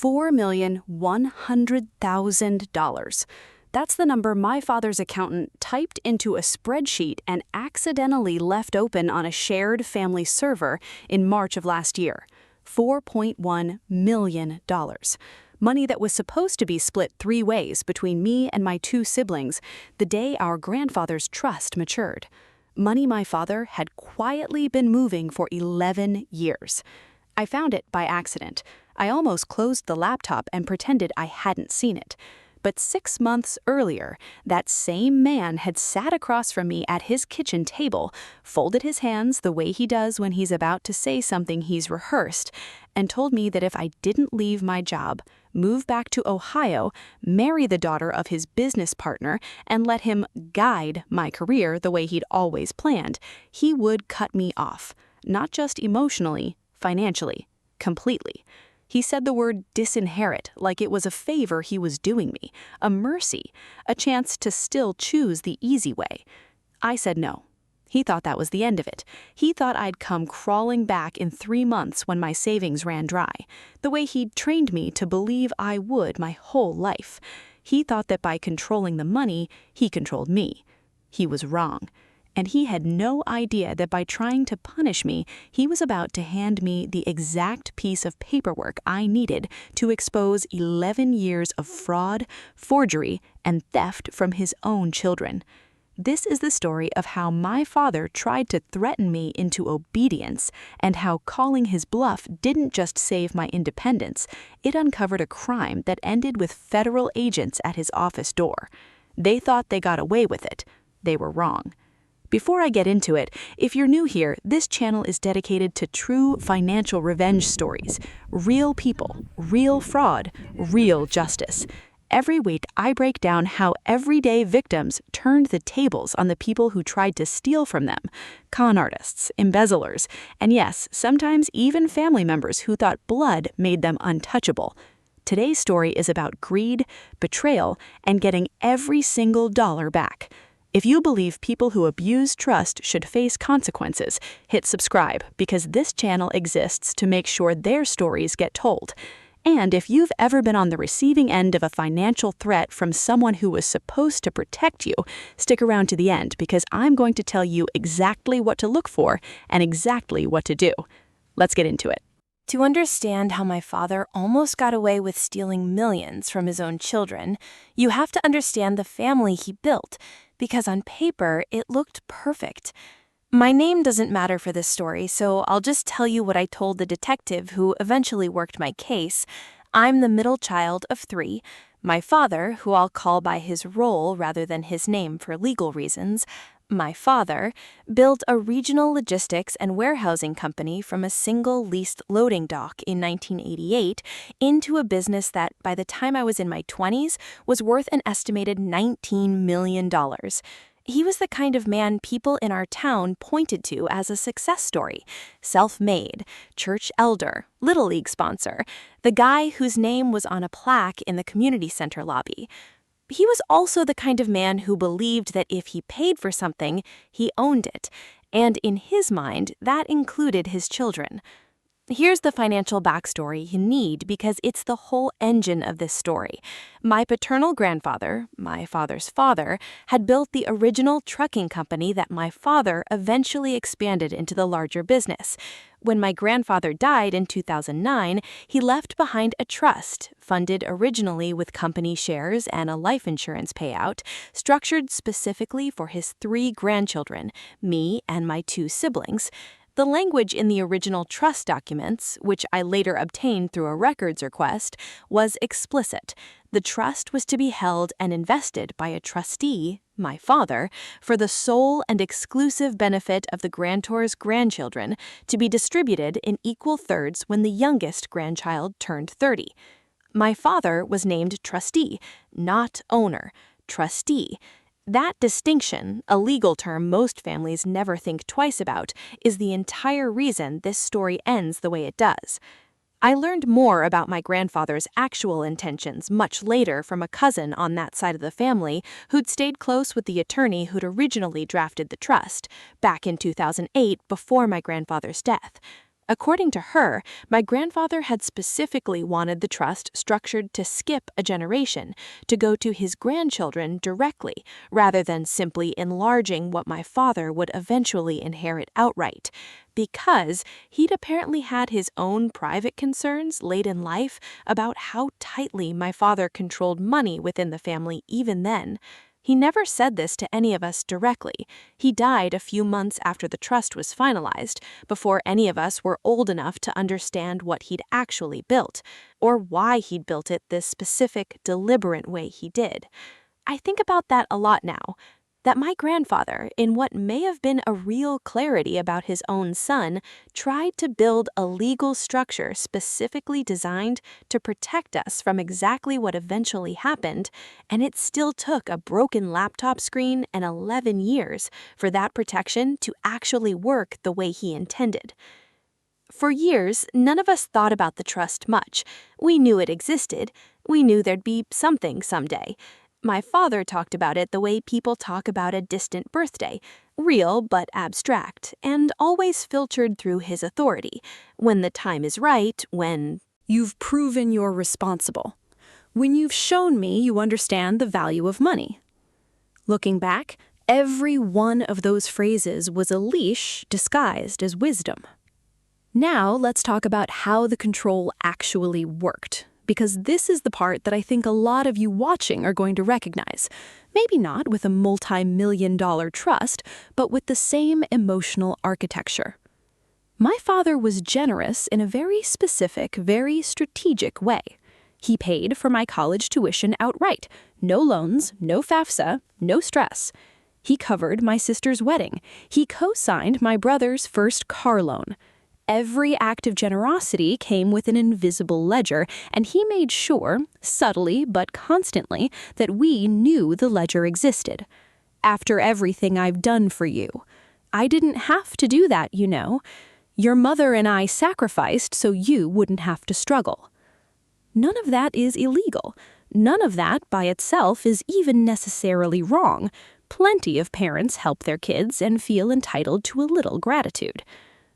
$4,100,000. That's the number my father's accountant typed into a spreadsheet and accidentally left open on a shared family server in March of last year. $4.1 million. Money that was supposed to be split 3 ways between me and my 2 siblings the day our grandfather's trust matured. Money my father had quietly been moving for 11 years. I found it by accident. I almost closed the laptop and pretended I hadn't seen it. But 6 months earlier, that same man had sat across from me at his kitchen table, folded his hands the way he does when he's about to say something he's rehearsed, and told me that if I didn't leave my job, move back to Ohio, marry the daughter of his business partner, and let him guide my career the way he'd always planned, he would cut me off. Not just emotionally, financially, completely. He said the word disinherit like it was a favor he was doing me, a mercy, a chance to still choose the easy way. I said no. He thought that was the end of it. He thought I'd come crawling back in 3 months when my savings ran dry, the way he'd trained me to believe I would my whole life. He thought that by controlling the money, he controlled me. He was wrong. And he had no idea that by trying to punish me, he was about to hand me the exact piece of paperwork I needed to expose 11 years of fraud, forgery, and theft from his own children. This is the story of how my father tried to threaten me into obedience, and how calling his bluff didn't just save my independence, it uncovered a crime that ended with federal agents at his office door. They thought they got away with it. They were wrong. Before I get into it, if you're new here, this channel is dedicated to true financial revenge stories. Real people, real fraud, real justice. Every week, I break down how everyday victims turned the tables on the people who tried to steal from them. Con artists, embezzlers, and yes, sometimes even family members who thought blood made them untouchable. Today's story is about greed, betrayal, and getting every single dollar back. If you believe people who abuse trust should face consequences, hit subscribe because this channel exists to make sure their stories get told. And if you've ever been on the receiving end of a financial threat from someone who was supposed to protect you, stick around to the end because I'm going to tell you exactly what to look for and exactly what to do. Let's get into it. To understand how my father almost got away with stealing millions from his own children, you have to understand the family he built, because on paper, it looked perfect. My name doesn't matter for this story, so I'll just tell you what I told the detective who eventually worked my case. I'm the middle child of 3. My father, who I'll call by his role rather than his name for legal reasons, my father built a regional logistics and warehousing company from a single leased loading dock in 1988 into a business that, by the time I was in my 20s, was worth an estimated $19 million. He was the kind of man people in our town pointed to as a success story. Self-made, church elder, Little League sponsor, the guy whose name was on a plaque in the community center lobby. He was also the kind of man who believed that if he paid for something, he owned it, and in his mind, that included his children. Here's the financial backstory you need because it's the whole engine of this story. My paternal grandfather, my father's father, had built the original trucking company that my father eventually expanded into the larger business. When my grandfather died in 2009, he left behind a trust, funded originally with company shares and a life insurance payout, structured specifically for his 3 grandchildren, me and my 2 siblings. The language in the original trust documents, which I later obtained through a records request, was explicit. The trust was to be held and invested by a trustee, my father, for the sole and exclusive benefit of the grantor's grandchildren, to be distributed in equal thirds when the youngest grandchild turned 30. My father was named trustee, not owner, trustee. That distinction, a legal term most families never think twice about, is the entire reason this story ends the way it does. I learned more about my grandfather's actual intentions much later from a cousin on that side of the family who'd stayed close with the attorney who'd originally drafted the trust, back in 2008 before my grandfather's death. According to her, my grandfather had specifically wanted the trust structured to skip a generation, to go to his grandchildren directly, rather than simply enlarging what my father would eventually inherit outright, because he'd apparently had his own private concerns late in life about how tightly my father controlled money within the family even then. He never said this to any of us directly. He died a few months after the trust was finalized, before any of us were old enough to understand what he'd actually built, or why he'd built it this specific, deliberate way he did. I think about that a lot now. That my grandfather, in what may have been a real clarity about his own son, tried to build a legal structure specifically designed to protect us from exactly what eventually happened, and it still took a broken laptop screen and 11 years for that protection to actually work the way he intended. For years, none of us thought about the trust much. We knew it existed. We knew there'd be something someday. My father talked about it the way people talk about a distant birthday, real but abstract, and always filtered through his authority. When the time is right, when You've proven you're responsible. When you've shown me you understand the value of money. Looking back, every one of those phrases was a leash disguised as wisdom. Now let's talk about how the control actually worked, because this is the part that I think a lot of you watching are going to recognize. Maybe not with a multi-million-dollar trust, but with the same emotional architecture. My father was generous in a very specific, very strategic way. He paid for my college tuition outright. No loans, no FAFSA, no stress. He covered my sister's wedding. He co-signed my brother's first car loan. Every act of generosity came with an invisible ledger, and he made sure, subtly but constantly, that we knew the ledger existed. After everything I've done for you. I didn't have to do that, you know. Your mother and I sacrificed so you wouldn't have to struggle. None of that is illegal. None of that by itself is even necessarily wrong. Plenty of parents help their kids and feel entitled to a little gratitude.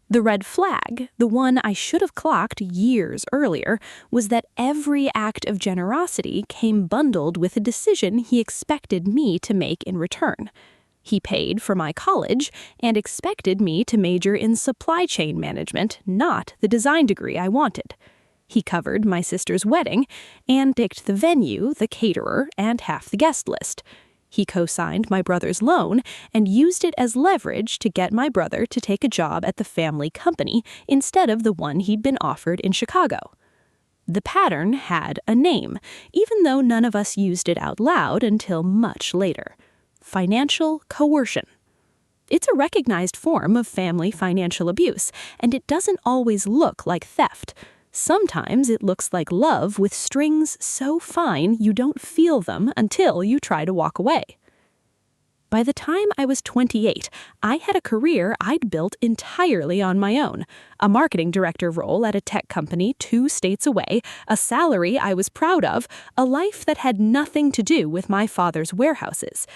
The red flag, the one I should have clocked years earlier, was that every act of generosity came bundled with a decision he expected me to make in return. He paid for my college and expected me to major in supply chain management, not the design degree I wanted. He covered my sister's wedding and picked the venue, the caterer, and half the guest list. He co-signed my brother's loan and used it as leverage to get my brother to take a job at the family company instead of the one he'd been offered in Chicago. The pattern had a name, even though none of us used it out loud until much later. Financial coercion. It's a recognized form of family financial abuse, and it doesn't always look like theft. Sometimes it looks like love with strings so fine you don't feel them until you try to walk away. By the time I was 28, I had a career I'd built entirely on my own, a marketing director role at a tech company 2 states away, a salary I was proud of, a life that had nothing to do with my father's warehouses.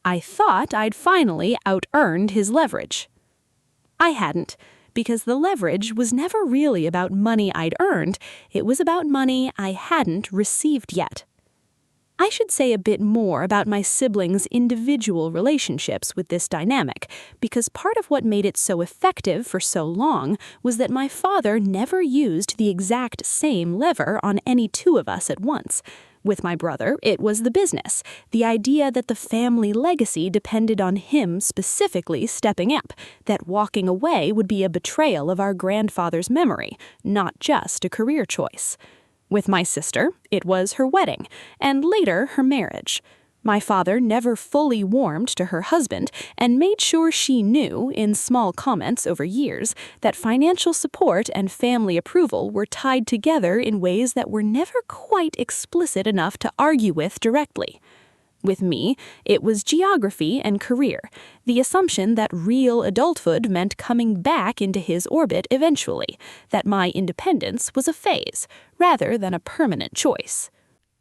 I thought I'd finally out-earned his leverage. I hadn't. Because the leverage was never really about money I'd earned, it was about money I hadn't received yet. I should say a bit more about my siblings' individual relationships with this dynamic, because part of what made it so effective for so long was that my father never used the exact same lever on any 2 of us at once. With my brother, it was the business, the idea that the family legacy depended on him specifically stepping up, that walking away would be a betrayal of our grandfather's memory, not just a career choice. With my sister, it was her wedding, and later her marriage. My father never fully warmed to her husband and made sure she knew, in small comments over years, that financial support and family approval were tied together in ways that were never quite explicit enough to argue with directly. With me, it was geography and career, the assumption that real adulthood meant coming back into his orbit eventually, that my independence was a phase, rather than a permanent choice.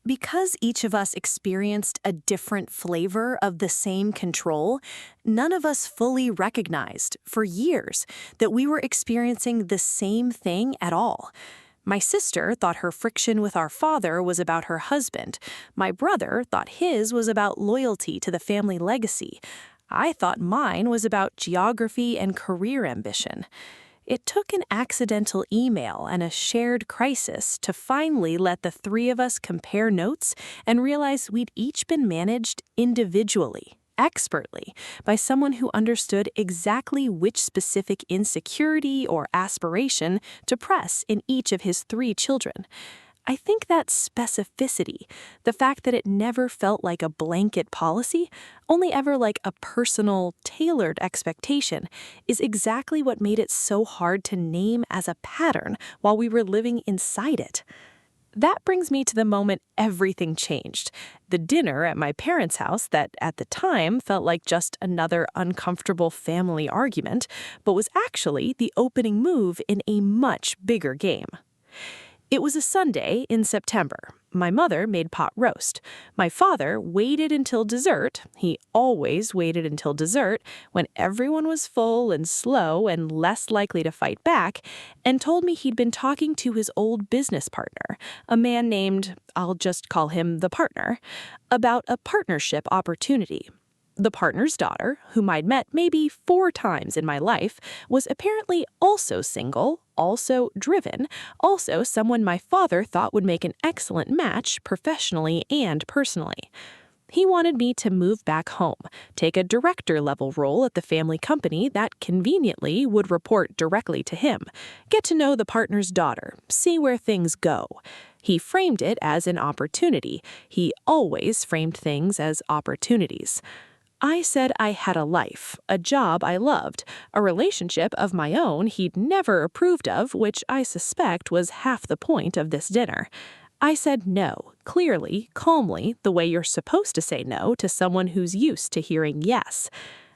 Because each of us experienced a different flavor of the same control, none of us fully recognized, for years, that we were experiencing the same thing at all. My sister thought her friction with our father was about her husband. My brother thought his was about loyalty to the family legacy. I thought mine was about geography and career ambition. It took an accidental email and a shared crisis to finally let the three of us compare notes and realize we'd each been managed individually, expertly, by someone who understood exactly which specific insecurity or aspiration to press in each of his three children. I think that specificity, the fact that it never felt like a blanket policy, only ever like a personal, tailored expectation, is exactly what made it so hard to name as a pattern while we were living inside it. That brings me to the moment everything changed. The dinner at my parents' house that, at the time, felt like just another uncomfortable family argument, but was actually the opening move in a much bigger game. It was a Sunday in September. My mother made pot roast. My father waited until dessert. He always waited until dessert, when everyone was full and slow and less likely to fight back, and told me he'd been talking to his old business partner, a man named, I'll just call him the partner, about a partnership opportunity. The partner's daughter, whom I'd met maybe 4 times in my life, was apparently also single, also driven, also someone my father thought would make an excellent match professionally and personally. He wanted me to move back home, take a director-level role at the family company that conveniently would report directly to him, get to know the partner's daughter, see where things go. He framed it as an opportunity. He always framed things as opportunities. I said I had a life, a job I loved, a relationship of my own he'd never approved of, which I suspect was half the point of this dinner. I said no, clearly, calmly, the way you're supposed to say no to someone who's used to hearing yes.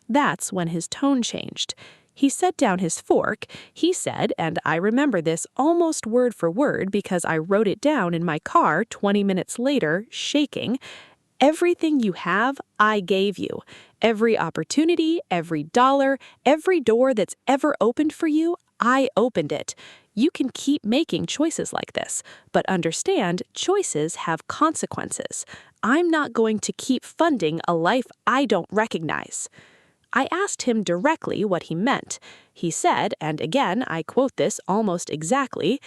That's when his tone changed. He set down his fork. He said, and I remember this almost word for word because I wrote it down in my car 20 minutes later, shaking, "Everything you have, I gave you. Every opportunity, every dollar, every door that's ever opened for you, I opened it. You can keep making choices like this, but understand choices have consequences. I'm not going to keep funding a life I don't recognize." I asked him directly what he meant. He said, and again, I quote this almost exactly,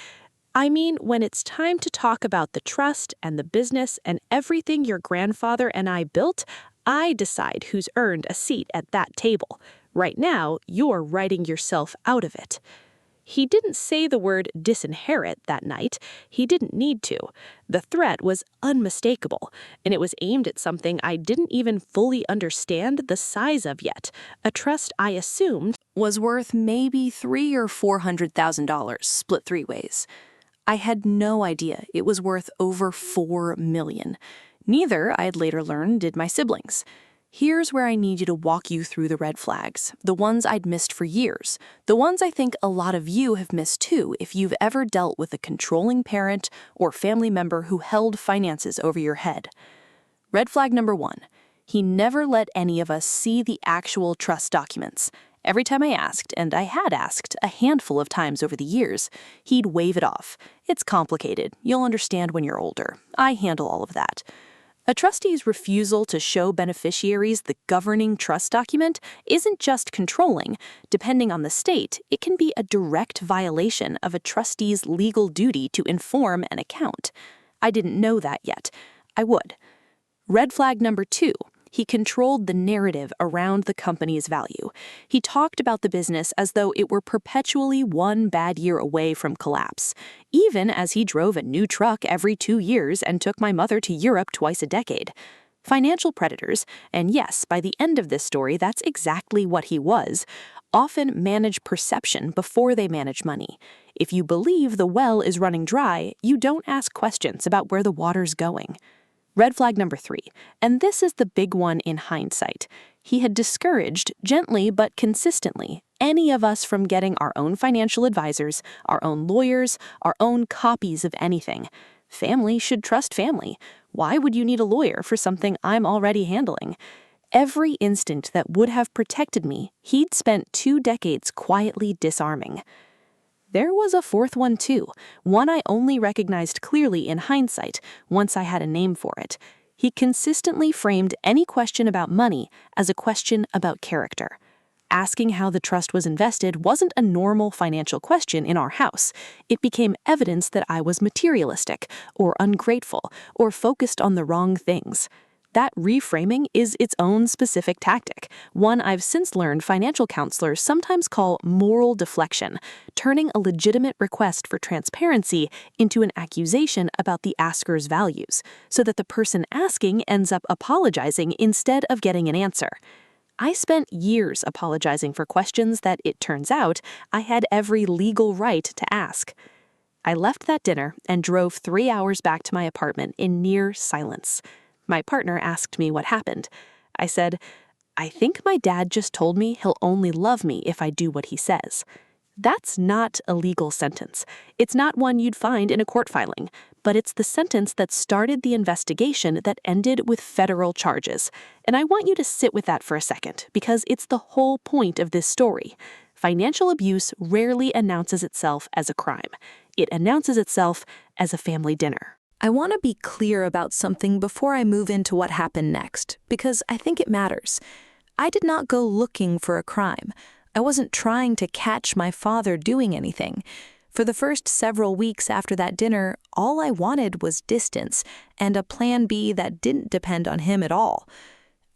"I mean, when it's time to talk about the trust and the business and everything your grandfather and I built, I decide who's earned a seat at that table. Right now, you're writing yourself out of it." He didn't say the word disinherit that night. He didn't need to. The threat was unmistakable, and it was aimed at something I didn't even fully understand the size of yet, a trust I assumed was worth maybe $300,000 or $400,000, split 3 ways. I had no idea it was worth over $4 million. Neither, I'd later learn, did my siblings. Here's where I need you to walk you through the red flags, the ones I'd missed for years, the ones I think a lot of you have missed too if you've ever dealt with a controlling parent or family member who held finances over your head. Red flag number 1, he never let any of us see the actual trust documents. Every time I asked, and I had asked a handful of times over the years, he'd wave it off. "It's complicated. You'll understand when you're older. I handle all of that." A trustee's refusal to show beneficiaries the governing trust document isn't just controlling. Depending on the state, it can be a direct violation of a trustee's legal duty to inform and account. I didn't know that yet. I would. Red flag number 2. He controlled the narrative around the company's value. He talked about the business as though it were perpetually one bad year away from collapse, even as he drove a new truck every 2 years and took my mother to Europe twice a decade. Financial predators, and yes, by the end of this story, that's exactly what he was, often manage perception before they manage money. If you believe the well is running dry, you don't ask questions about where the water's going. Red flag number 3, and this is the big one in hindsight. He had discouraged, gently but consistently, any of us from getting our own financial advisors, our own lawyers, our own copies of anything. Family should trust family. Why would you need a lawyer for something I'm already handling? Every instinct that would have protected me, he'd spent 2 decades quietly disarming. There was a fourth one too, one I only recognized clearly in hindsight, once I had a name for it. He consistently framed any question about money as a question about character. Asking how the trust was invested wasn't a normal financial question in our house. It became evidence that I was materialistic, or ungrateful, or focused on the wrong things. That reframing is its own specific tactic, one I've since learned financial counselors sometimes call moral deflection, turning a legitimate request for transparency into an accusation about the asker's values, so that the person asking ends up apologizing instead of getting an answer. I spent years apologizing for questions that, it turns out, I had every legal right to ask. I left that dinner and drove 3 hours back to my apartment in near silence. My partner asked me what happened. I said, "I think my dad just told me he'll only love me if I do what he says." That's not a legal sentence. It's not one you'd find in a court filing, but it's the sentence that started the investigation that ended with federal charges. And I want you to sit with that for a second, because it's the whole point of this story. Financial abuse rarely announces itself as a crime. It announces itself as a family dinner. I want to be clear about something before I move into what happened next, because I think it matters. I did not go looking for a crime. I wasn't trying to catch my father doing anything. For the first several weeks after that dinner, all I wanted was distance and a plan B that didn't depend on him at all.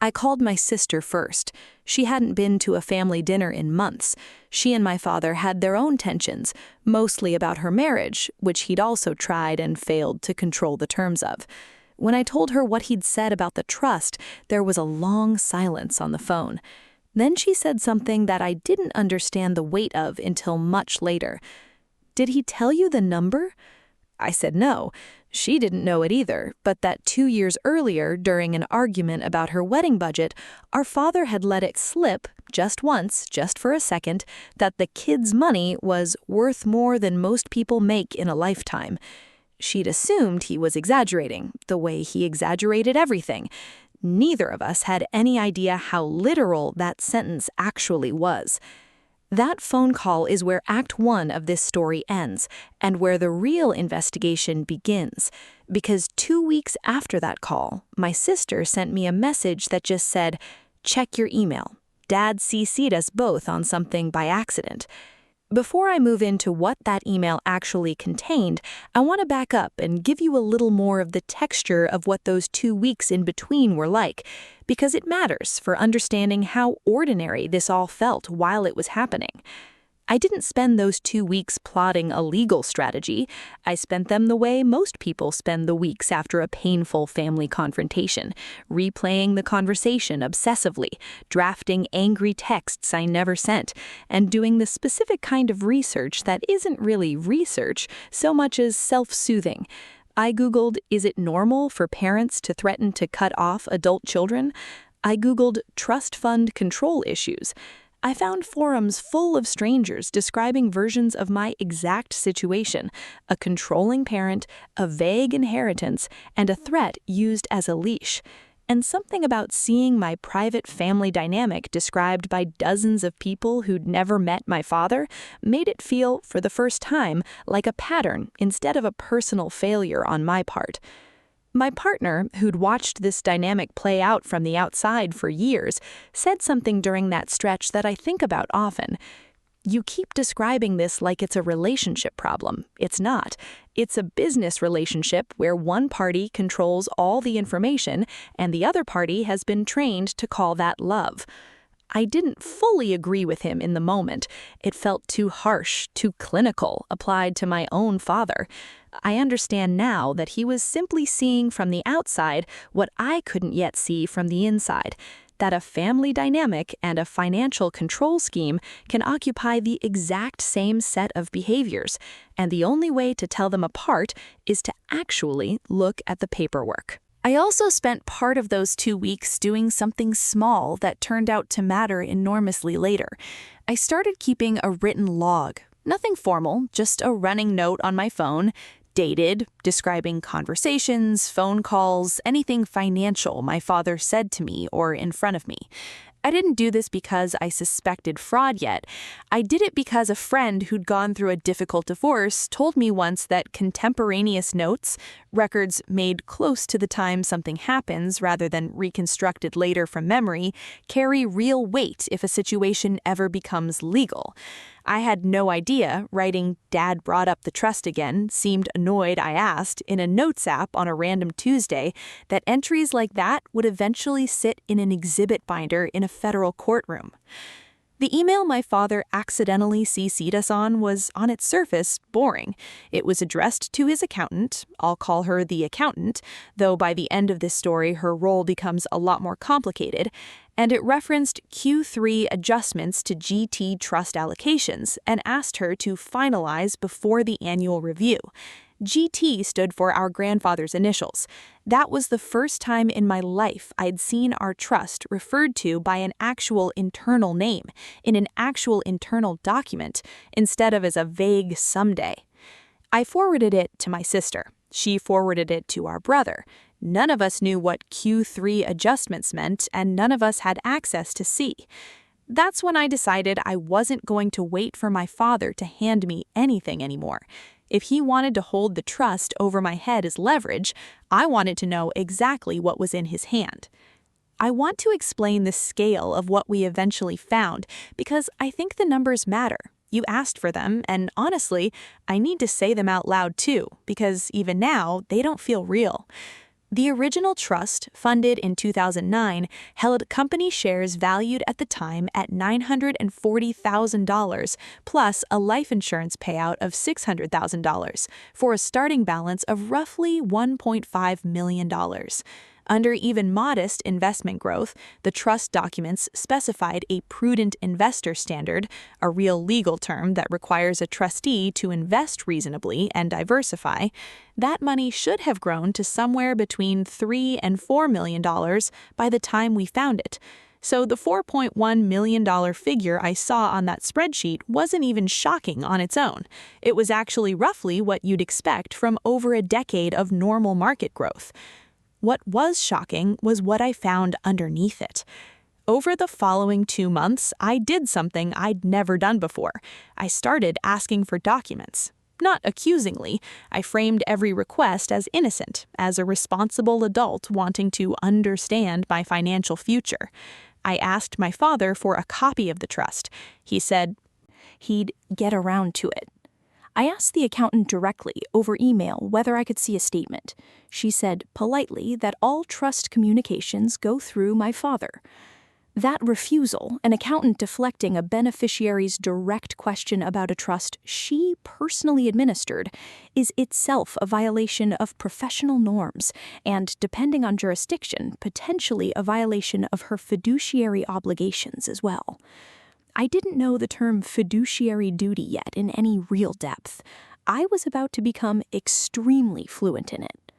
I called my sister first. She hadn't been to a family dinner in months. She and my father had their own tensions, mostly about her marriage, which he'd also tried and failed to control the terms of. When I told her what he'd said about the trust, there was a long silence on the phone. Then she said something that I didn't understand the weight of until much later. "Did he tell you the number?" I said no. She didn't know it either, but that 2 years earlier, during an argument about her wedding budget, our father had let it slip, just once, just for a second, that the kids' money was worth more than most people make in a lifetime. She'd assumed he was exaggerating, the way he exaggerated everything. Neither of us had any idea how literal that sentence actually was. That phone call is where Act 1 of this story ends, and where the real investigation begins. Because 2 weeks after that call, my sister sent me a message that just said, "Check your email. Dad CC'd us both on something by accident." Before I move into what that email actually contained, I want to back up and give you a little more of the texture of what those 2 weeks in between were like, because it matters for understanding how ordinary this all felt while it was happening. I didn't spend those 2 weeks plotting a legal strategy. I spent them the way most people spend the weeks after a painful family confrontation, replaying the conversation obsessively, drafting angry texts I never sent, and doing the specific kind of research that isn't really research so much as self-soothing. I Googled, "Is it normal for parents to threaten to cut off adult children?" I Googled trust fund control issues. I found forums full of strangers describing versions of my exact situation: a controlling parent, a vague inheritance, and a threat used as a leash. And something about seeing my private family dynamic described by dozens of people who'd never met my father made it feel, for the first time, like a pattern instead of a personal failure on my part. My partner, who'd watched this dynamic play out from the outside for years, said something during that stretch that I think about often. "You keep describing this like it's a relationship problem. It's not. It's a business relationship where one party controls all the information and the other party has been trained to call that love." I didn't fully agree with him in the moment. It felt too harsh, too clinical, applied to my own father. I understand now that he was simply seeing from the outside what I couldn't yet see from the inside, that a family dynamic and a financial control scheme can occupy the exact same set of behaviors, and the only way to tell them apart is to actually look at the paperwork. I also spent part of those 2 weeks doing something small that turned out to matter enormously later. I started keeping a written log. Nothing formal, just a running note on my phone, dated, describing conversations, phone calls, anything financial my father said to me or in front of me. I didn't do this because I suspected fraud yet. I did it because a friend who'd gone through a difficult divorce told me once that contemporaneous notes, records made close to the time something happens rather than reconstructed later from memory, carry real weight if a situation ever becomes legal. I had no idea writing "Dad brought up the trust again" seemed annoyed I asked in a notes app on a random Tuesday that entries like that would eventually sit in an exhibit binder in a federal courtroom. The email my father accidentally CC'd us on was, on its surface, boring. It was addressed to his accountant. I'll call her the accountant, though by the end of this story her role becomes a lot more complicated, and it referenced Q3 adjustments to GT trust allocations and asked her to finalize before the annual review. GT stood for our grandfather's initials. That was the first time in my life I'd seen our trust referred to by an actual internal name, in an actual internal document, instead of as a vague someday. I forwarded it to my sister. She forwarded it to our brother. None of us knew what Q3 adjustments meant, and none of us had access to see. That's when I decided I wasn't going to wait for my father to hand me anything anymore. If he wanted to hold the trust over my head as leverage, I wanted to know exactly what was in his hand. I want to explain the scale of what we eventually found because I think the numbers matter. You asked for them, and honestly, I need to say them out loud too, because even now, they don't feel real. The original trust, funded in 2009, held company shares valued at the time at $940,000, plus a life insurance payout of $600,000, for a starting balance of roughly $1.5 million. Under even modest investment growth, the trust documents specified a prudent investor standard, a real legal term that requires a trustee to invest reasonably and diversify. That money should have grown to somewhere between $3 and $4 million by the time we found it. So the $4.1 million figure I saw on that spreadsheet wasn't even shocking on its own. It was actually roughly what you'd expect from over a decade of normal market growth. What was shocking was what I found underneath it. Over the following 2 months, I did something I'd never done before. I started asking for documents. Not accusingly, I framed every request as innocent, as a responsible adult wanting to understand my financial future. I asked my father for a copy of the trust. He said he'd get around to it. I asked the accountant directly over email whether I could see a statement. She said politely that all trust communications go through my father. That refusal, an accountant deflecting a beneficiary's direct question about a trust she personally administered, is itself a violation of professional norms and, depending on jurisdiction, potentially a violation of her fiduciary obligations as well. I didn't know the term fiduciary duty yet in any real depth. I was about to become extremely fluent in it.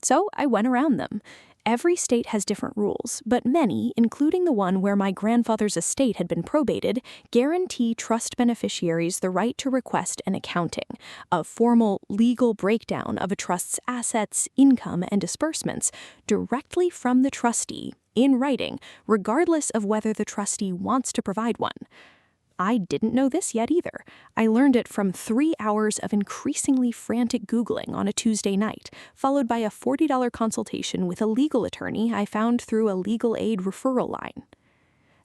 So I went around them. Every state has different rules, but many, including the one where my grandfather's estate had been probated, guarantee trust beneficiaries the right to request an accounting, a formal legal breakdown of a trust's assets, income, and disbursements, directly from the trustee, in writing, regardless of whether the trustee wants to provide one. I didn't know this yet either. I learned it from 3 hours of increasingly frantic Googling on a Tuesday night, followed by a $40 consultation with a legal attorney I found through a legal aid referral line.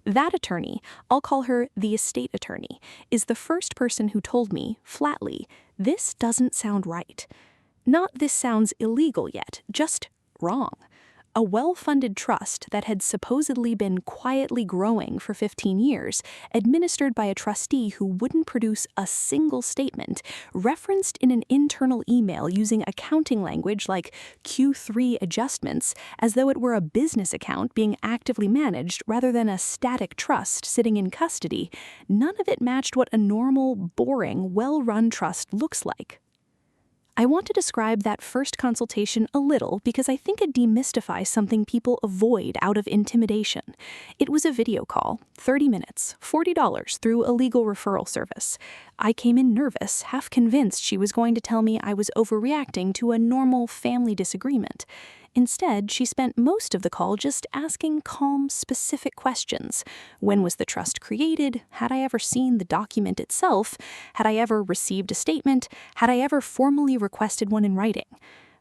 That attorney, I'll call her the estate attorney, is the first person who told me, flatly, this doesn't sound right. Not this sounds illegal yet, just wrong. A well-funded trust that had supposedly been quietly growing for 15 years, administered by a trustee who wouldn't produce a single statement, referenced in an internal email using accounting language like Q3 adjustments, as though it were a business account being actively managed rather than a static trust sitting in custody, none of it matched what a normal, boring, well-run trust looks like. I want to describe that first consultation a little because I think it demystifies something people avoid out of intimidation. It was a video call, 30 minutes, $40 through a legal referral service. I came in nervous, half convinced she was going to tell me I was overreacting to a normal family disagreement. Instead, she spent most of the call just asking calm, specific questions. When was the trust created? Had I ever seen the document itself? Had I ever received a statement? Had I ever formally requested one in writing?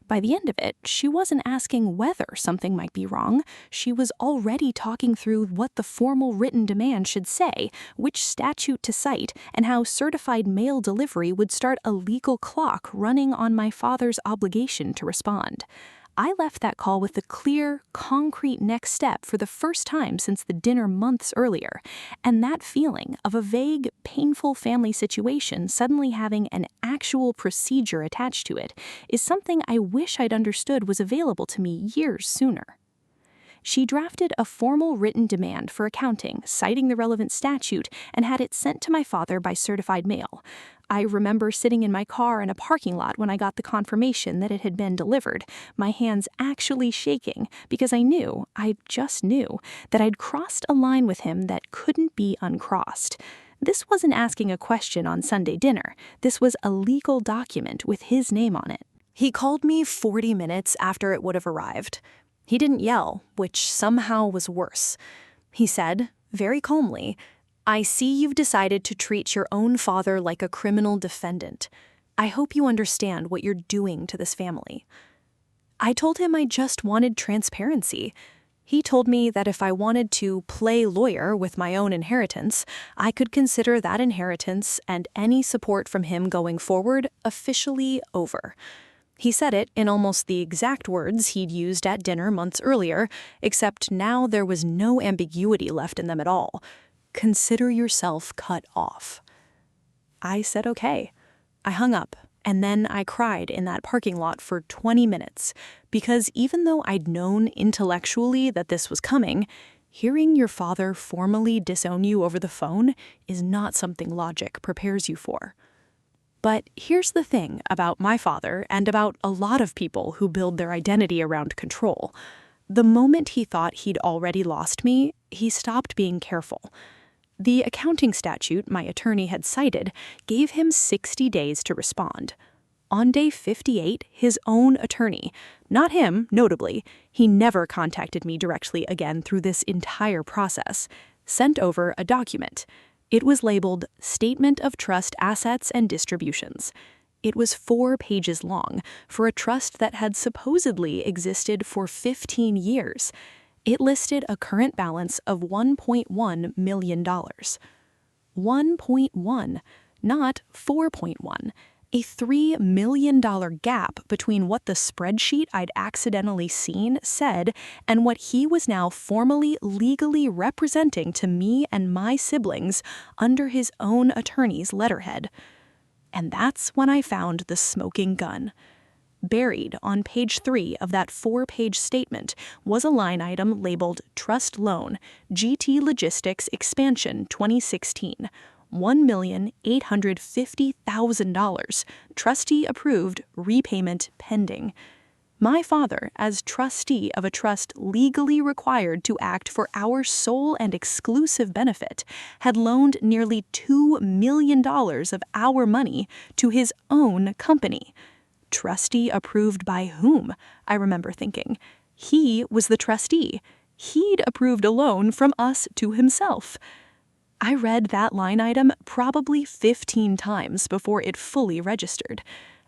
By the end of it, she wasn't asking whether something might be wrong. She was already talking through what the formal written demand should say, which statute to cite, and how certified mail delivery would start a legal clock running on my father's obligation to respond. I left that call with a clear, concrete next step for the first time since the dinner months earlier, and that feeling of a vague, painful family situation suddenly having an actual procedure attached to it is something I wish I'd understood was available to me years sooner. She drafted a formal written demand for accounting, citing the relevant statute, and had it sent to my father by certified mail. I remember sitting in my car in a parking lot when I got the confirmation that it had been delivered, my hands actually shaking because I just knew, that I'd crossed a line with him that couldn't be uncrossed. This wasn't asking a question on Sunday dinner. This was a legal document with his name on it. He called me 40 minutes after it would have arrived. He didn't yell, which somehow was worse. He said, very calmly, "I see you've decided to treat your own father like a criminal defendant. I hope you understand what you're doing to this family." I told him I just wanted transparency. He told me that if I wanted to play lawyer with my own inheritance, I could consider that inheritance and any support from him going forward officially over. He said it in almost the exact words he'd used at dinner months earlier, except now there was no ambiguity left in them at all. Consider yourself cut off. I said okay. I hung up, and then I cried in that parking lot for 20 minutes, because even though I'd known intellectually that this was coming, hearing your father formally disown you over the phone is not something logic prepares you for. But here's the thing about my father and about a lot of people who build their identity around control. The moment he thought he'd already lost me, he stopped being careful. The accounting statute my attorney had cited gave him 60 days to respond. On day 58, his own attorney, not him, notably, he never contacted me directly again through this entire process, sent over a document. It was labeled Statement of Trust Assets and Distributions. It was 4 pages long for a trust that had supposedly existed for 15 years. It listed a current balance of $1.1 million. 1.1, not 4.1. A $3 million gap between what the spreadsheet I'd accidentally seen said and what he was now formally legally representing to me and my siblings under his own attorney's letterhead. And that's when I found the smoking gun. Buried on page 3 of that 4-page statement was a line item labeled Trust Loan, GT Logistics Expansion 2016. $1,850,000, trustee approved, repayment pending. My father, as trustee of a trust legally required to act for our sole and exclusive benefit, had loaned nearly $2 million of our money to his own company. Trustee approved by whom? I remember thinking. He was the trustee. He'd approved a loan from us to himself. I read that line item probably 15 times before it fully registered.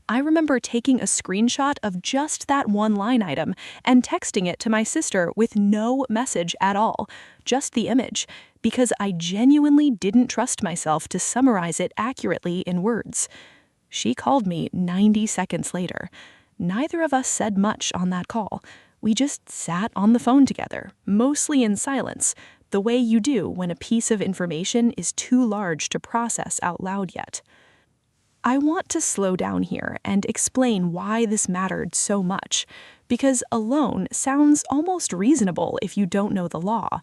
I remember taking a screenshot of just that one line item and texting it to my sister with no message at all, just the image, because I genuinely didn't trust myself to summarize it accurately in words. She called me 90 seconds later. Neither of us said much on that call. We just sat on the phone together, mostly in silence, the way you do when a piece of information is too large to process out loud yet. I want to slow down here and explain why this mattered so much, because a loan sounds almost reasonable if you don't know the law.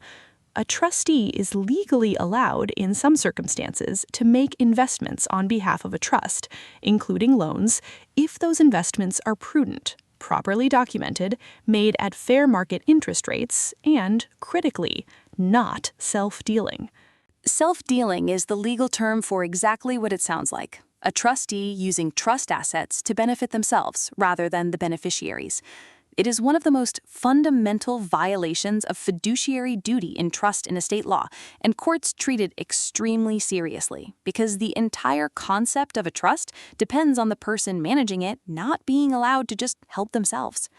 a trustee is legally allowed, in some circumstances, to make investments on behalf of a trust, including loans, if those investments are prudent, properly documented, made at fair market interest rates, and, critically, not self-dealing. Self-dealing is the legal term for exactly what it sounds like: a trustee using trust assets to benefit themselves rather than the beneficiaries. It is one of the most fundamental violations of fiduciary duty in trust and estate law, and courts treat it extremely seriously because the entire concept of a trust depends on the person managing it not being allowed to just help themselves.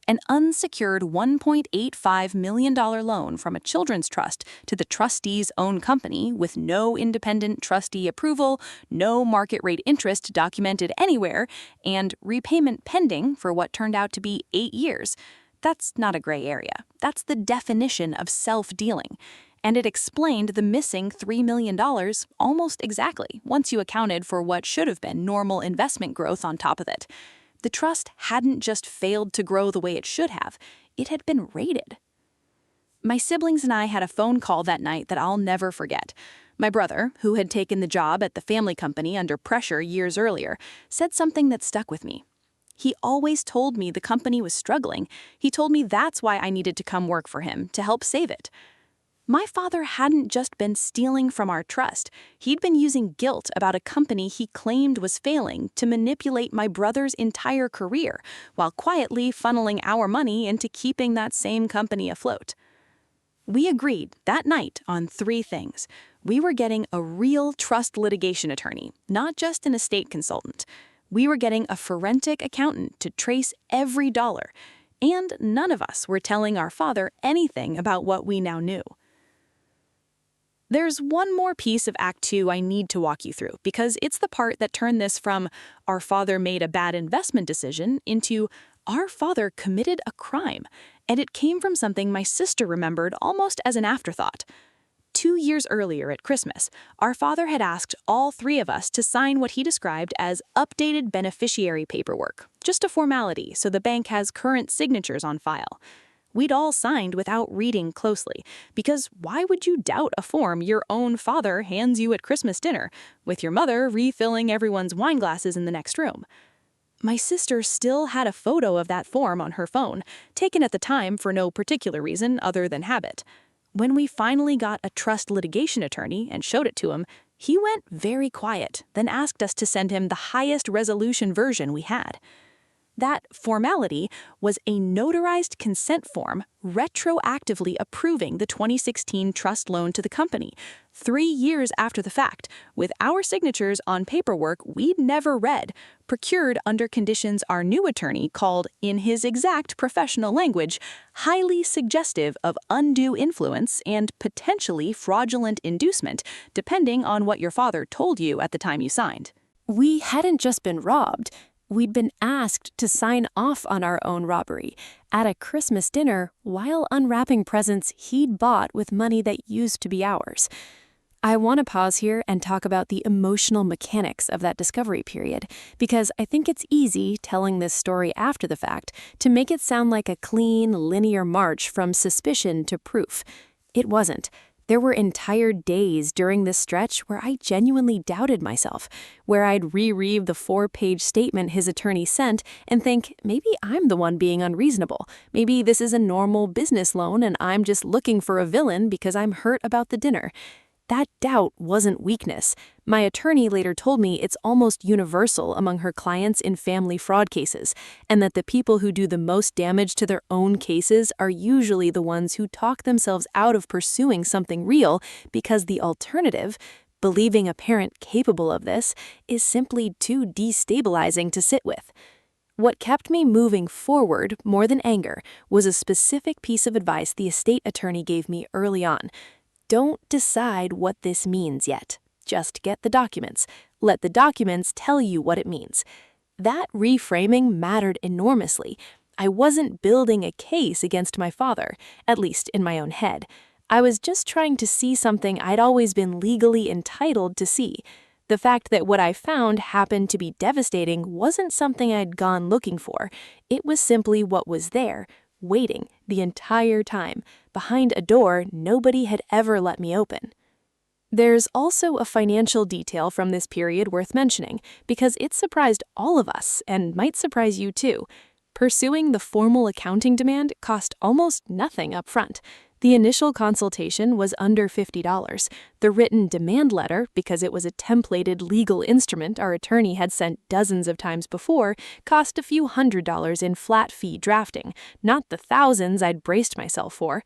An unsecured $1.85 million loan from a children's trust to the trustee's own company with no independent trustee approval, no market rate interest documented anywhere, and repayment pending for what turned out to be 8 years. That's not a gray area. That's the definition of self-dealing. And it explained the missing $3 million almost exactly once you accounted for what should have been normal investment growth on top of it. The trust hadn't just failed to grow the way it should have, it had been raided. My siblings and I had a phone call that night that I'll never forget. My brother, who had taken the job at the family company under pressure years earlier, said something that stuck with me. He always told me the company was struggling. He told me that's why I needed to come work for him, to help save it. My father hadn't just been stealing from our trust. He'd been using guilt about a company he claimed was failing to manipulate my brother's entire career, while quietly funneling our money into keeping that same company afloat. We agreed that night on 3 things. We were getting a real trust litigation attorney, not just an estate consultant. We were getting a forensic accountant to trace every dollar. And none of us were telling our father anything about what we now knew. There's one more piece of Act 2 I need to walk you through, because it's the part that turned this from our father made a bad investment decision into our father committed a crime, and it came from something my sister remembered almost as an afterthought. 2 years earlier at Christmas, our father had asked all 3 of us to sign what he described as updated beneficiary paperwork, just a formality so the bank has current signatures on file. We'd all signed without reading closely, because why would you doubt a form your own father hands you at Christmas dinner, with your mother refilling everyone's wine glasses in the next room? My sister still had a photo of that form on her phone, taken at the time for no particular reason other than habit. When we finally got a trust litigation attorney and showed it to him, he went very quiet, then asked us to send him the highest resolution version we had. That formality was a notarized consent form retroactively approving the 2016 trust loan to the company, 3 years after the fact, with our signatures on paperwork we'd never read, procured under conditions our new attorney called, in his exact professional language, highly suggestive of undue influence and potentially fraudulent inducement, depending on what your father told you at the time you signed. We hadn't just been robbed. We'd been asked to sign off on our own robbery at a Christmas dinner while unwrapping presents he'd bought with money that used to be ours. I want to pause here and talk about the emotional mechanics of that discovery period, because I think it's easy, telling this story after the fact, to make it sound like a clean, linear march from suspicion to proof. It wasn't. There were entire days during this stretch where I genuinely doubted myself, where I'd reread the 4-page statement his attorney sent and think, maybe I'm the one being unreasonable. Maybe this is a normal business loan and I'm just looking for a villain because I'm hurt about the dinner. That doubt wasn't weakness. My attorney later told me it's almost universal among her clients in family fraud cases, and that the people who do the most damage to their own cases are usually the ones who talk themselves out of pursuing something real because the alternative, believing a parent capable of this, is simply too destabilizing to sit with. What kept me moving forward more than anger was a specific piece of advice the estate attorney gave me early on. Don't decide what this means yet. Just get the documents. Let the documents tell you what it means. That reframing mattered enormously. I wasn't building a case against my father, at least in my own head. I was just trying to see something I'd always been legally entitled to see. The fact that what I found happened to be devastating wasn't something I'd gone looking for. It was simply what was there, waiting the entire time, behind a door nobody had ever let me open. There's also a financial detail from this period worth mentioning, because it surprised all of us and might surprise you too. Pursuing the formal accounting demand cost almost nothing up front. The initial consultation was under $50. The written demand letter, because it was a templated legal instrument our attorney had sent dozens of times before, cost a few $100s in flat fee drafting, not the thousands I'd braced myself for.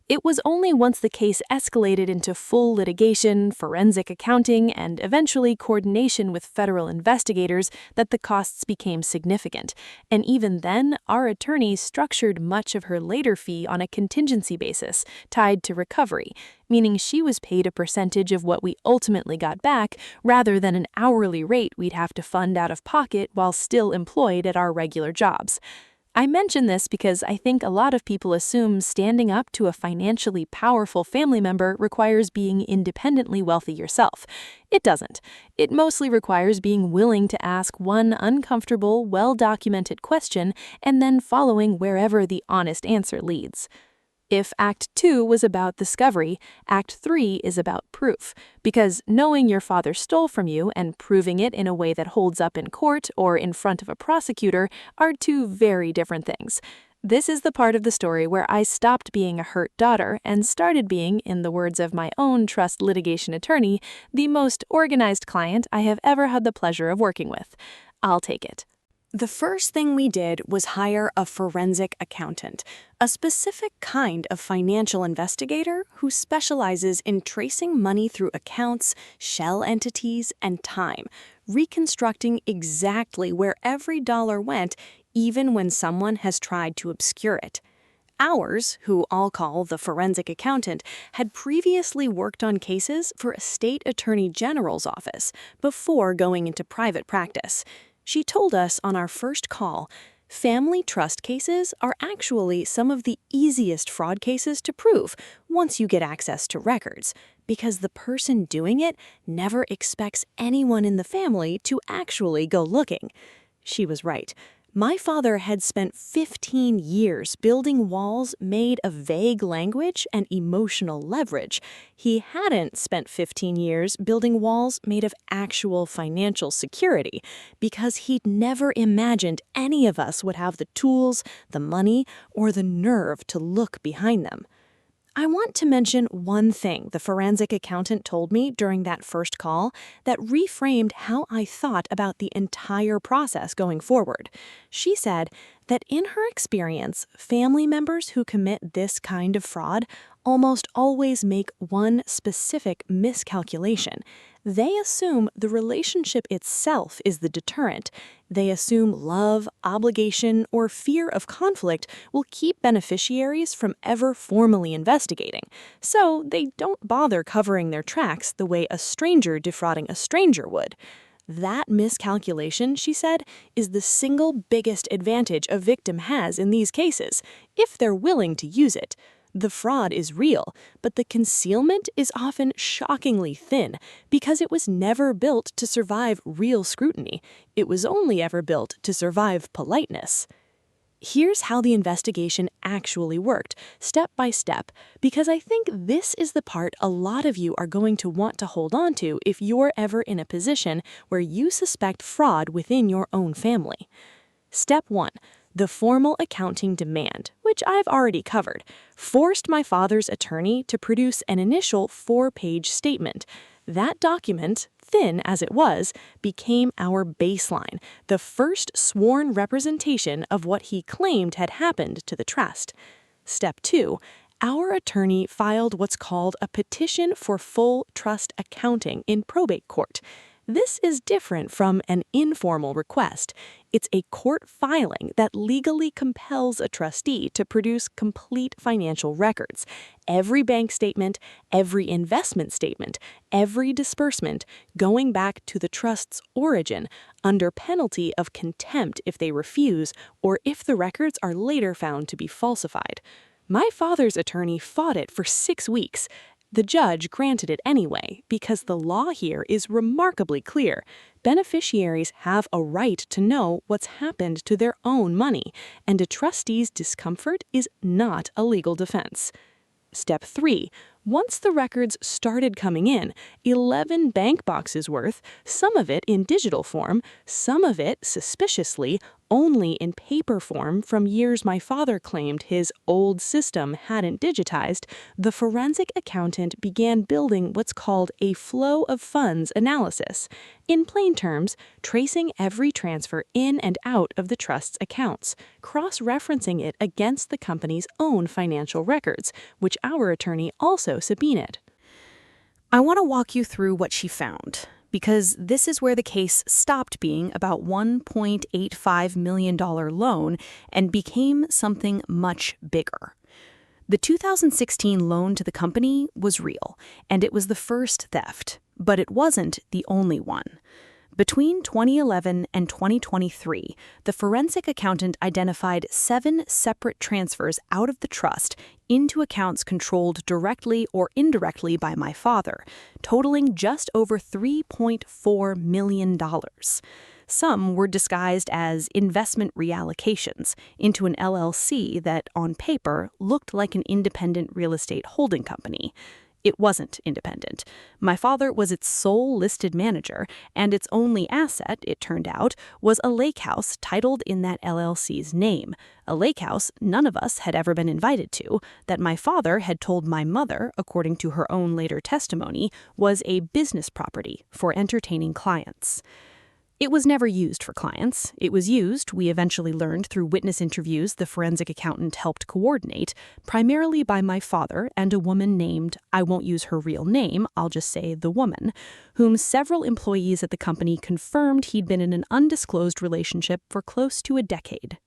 It was only once the case escalated into full litigation, forensic accounting, and eventually coordination with federal investigators that the costs became significant. And even then, our attorney structured much of her later fee on a contingency basis, tied to recovery, meaning she was paid a percentage of what we ultimately got back rather than an hourly rate we'd have to fund out of pocket while still employed at our regular jobs. I mention this because I think a lot of people assume standing up to a financially powerful family member requires being independently wealthy yourself. It doesn't. It mostly requires being willing to ask one uncomfortable, well-documented question and then following wherever the honest answer leads. If Act 2 was about discovery, Act 3 is about proof, because knowing your father stole from you and proving it in a way that holds up in court or in front of a prosecutor are two very different things. This is the part of the story where I stopped being a hurt daughter and started being, in the words of my own trust litigation attorney, the most organized client I have ever had the pleasure of working with. I'll take it. The first thing we did was hire a forensic accountant, a specific kind of financial investigator who specializes in tracing money through accounts, shell entities, and time, reconstructing exactly where every dollar went, even when someone has tried to obscure it. Ours, who I'll call the forensic accountant, had previously worked on cases for a state attorney general's office before going into private practice. She told us on our first call, family trust cases are actually some of the easiest fraud cases to prove once you get access to records, because the person doing it never expects anyone in the family to actually go looking. She was right. My father had spent 15 years building walls made of vague language and emotional leverage. He hadn't spent 15 years building walls made of actual financial security, because he'd never imagined any of us would have the tools, the money, or the nerve to look behind them. I want to mention one thing the forensic accountant told me during that first call that reframed how I thought about the entire process going forward. She said that in her experience, family members who commit this kind of fraud almost always make one specific miscalculation. They assume the relationship itself is the deterrent. They assume love, obligation, or fear of conflict will keep beneficiaries from ever formally investigating. So they don't bother covering their tracks the way a stranger defrauding a stranger would. That miscalculation, she said, is the single biggest advantage a victim has in these cases, if they're willing to use it. The fraud is real, but the concealment is often shockingly thin because it was never built to survive real scrutiny. It was only ever built to survive politeness. Here's how the investigation actually worked, step by step, because I think this is the part a lot of you are going to want to hold on to if you're ever in a position where you suspect fraud within your own family. Step 1. The formal accounting demand, which I've already covered, forced my father's attorney to produce an initial 4-page statement. That document, thin as it was, became our baseline, the first sworn representation of what he claimed had happened to the trust. Step 2. Our attorney filed what's called a petition for full trust accounting in probate court. This is different from an informal request. It's a court filing that legally compels a trustee to produce complete financial records. Every bank statement, every investment statement, every disbursement, going back to the trust's origin, under penalty of contempt if they refuse or if the records are later found to be falsified. My father's attorney fought it for 6 weeks. The judge granted it anyway, because the law here is remarkably clear. Beneficiaries have a right to know what's happened to their own money, and a trustee's discomfort is not a legal defense. Step 3. Once the records started coming in, 11 bank boxes worth, some of it in digital form, some of it, suspiciously, only in paper form from years my father claimed his old system hadn't digitized, the forensic accountant began building what's called a flow of funds analysis. In plain terms, tracing every transfer in and out of the trust's accounts, cross-referencing it against the company's own financial records, which our attorney also subpoenaed. I want to walk you through what she found, because this is where the case stopped being about $1.85 million loan and became something much bigger. The 2016 loan to the company was real, and it was the first theft, but it wasn't the only one. Between 2011 and 2023, the forensic accountant identified 7 separate transfers out of the trust into accounts controlled directly or indirectly by my father, totaling just over $3.4 million. Some were disguised as investment reallocations into an LLC that, on paper, looked like an independent real estate holding company. It wasn't independent. My father was its sole listed manager, and its only asset, it turned out, was a lake house titled in that LLC's name, a lake house none of us had ever been invited to, that my father had told my mother, according to her own later testimony, was a business property for entertaining clients. It was never used for clients. It was used, we eventually learned through witness interviews the forensic accountant helped coordinate, primarily by my father and a woman named, I won't use her real name, I'll just say the woman, whom several employees at the company confirmed he'd been in an undisclosed relationship for close to a decade.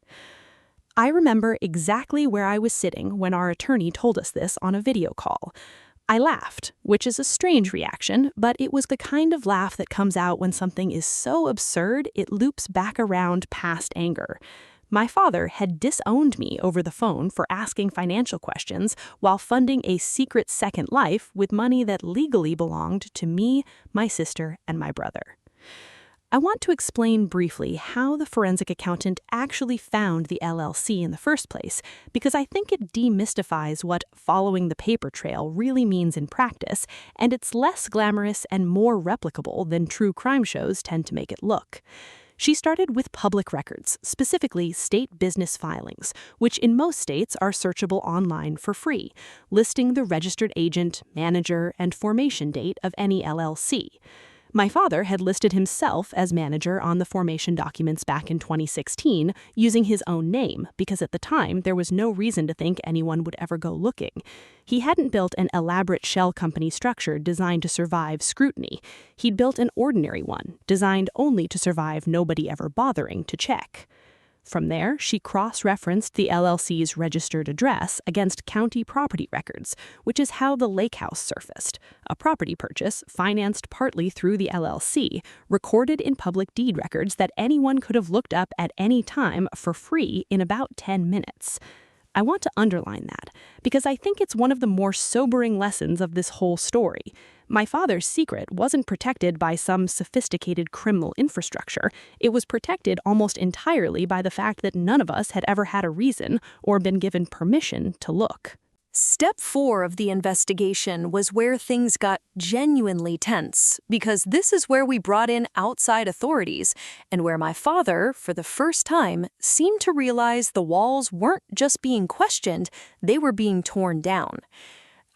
I remember exactly where I was sitting when our attorney told us this on a video call. I laughed, which is a strange reaction, but it was the kind of laugh that comes out when something is so absurd it loops back around past anger. My father had disowned me over the phone for asking financial questions while funding a secret second life with money that legally belonged to me, my sister, and my brother. I want to explain briefly how the forensic accountant actually found the LLC in the first place, because I think it demystifies what following the paper trail really means in practice, and it's less glamorous and more replicable than true crime shows tend to make it look. She started with public records, specifically state business filings, which in most states are searchable online for free, listing the registered agent, manager, and formation date of any LLC. My father had listed himself as manager on the formation documents back in 2016 using his own name because at the time there was no reason to think anyone would ever go looking. He hadn't built an elaborate shell company structure designed to survive scrutiny. He'd built an ordinary one, designed only to survive nobody ever bothering to check. From there, she cross-referenced the LLC's registered address against county property records, which is how the lake house surfaced, a property purchase financed partly through the LLC, recorded in public deed records that anyone could have looked up at any time for free in about 10 minutes. I want to underline that, because I think it's one of the more sobering lessons of this whole story. My father's secret wasn't protected by some sophisticated criminal infrastructure. It was protected almost entirely by the fact that none of us had ever had a reason or been given permission to look. Step 4 of the investigation was where things got genuinely tense, because this is where we brought in outside authorities and where my father, for the first time, seemed to realize the walls weren't just being questioned, they were being torn down.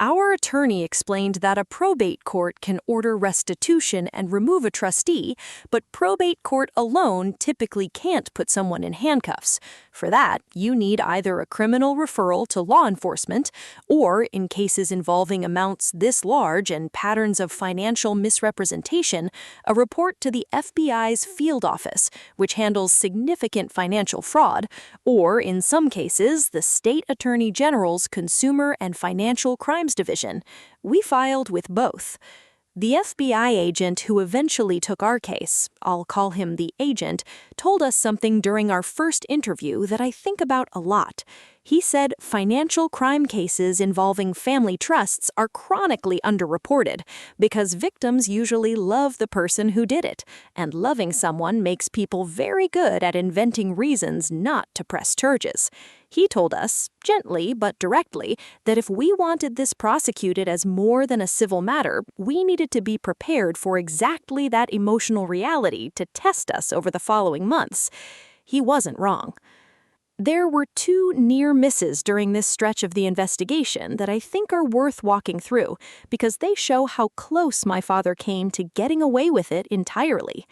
Our attorney explained that a probate court can order restitution and remove a trustee, but probate court alone typically can't put someone in handcuffs. For that, you need either a criminal referral to law enforcement, or, in cases involving amounts this large and patterns of financial misrepresentation, a report to the FBI's field office, which handles significant financial fraud, or, in some cases, the State Attorney General's Consumer and Financial Crimes Division. We filed with both. The FBI agent who eventually took our case, I'll call him the agent, told us something during our first interview that I think about a lot. He said financial crime cases involving family trusts are chronically underreported because victims usually love the person who did it, and loving someone makes people very good at inventing reasons not to press charges. He told us, gently but directly, that if we wanted this prosecuted as more than a civil matter, we needed to be prepared for exactly that emotional reality to test us over the following months. He wasn't wrong. There were two near misses during this stretch of the investigation that I think are worth walking through because they show how close my father came to getting away with it entirely.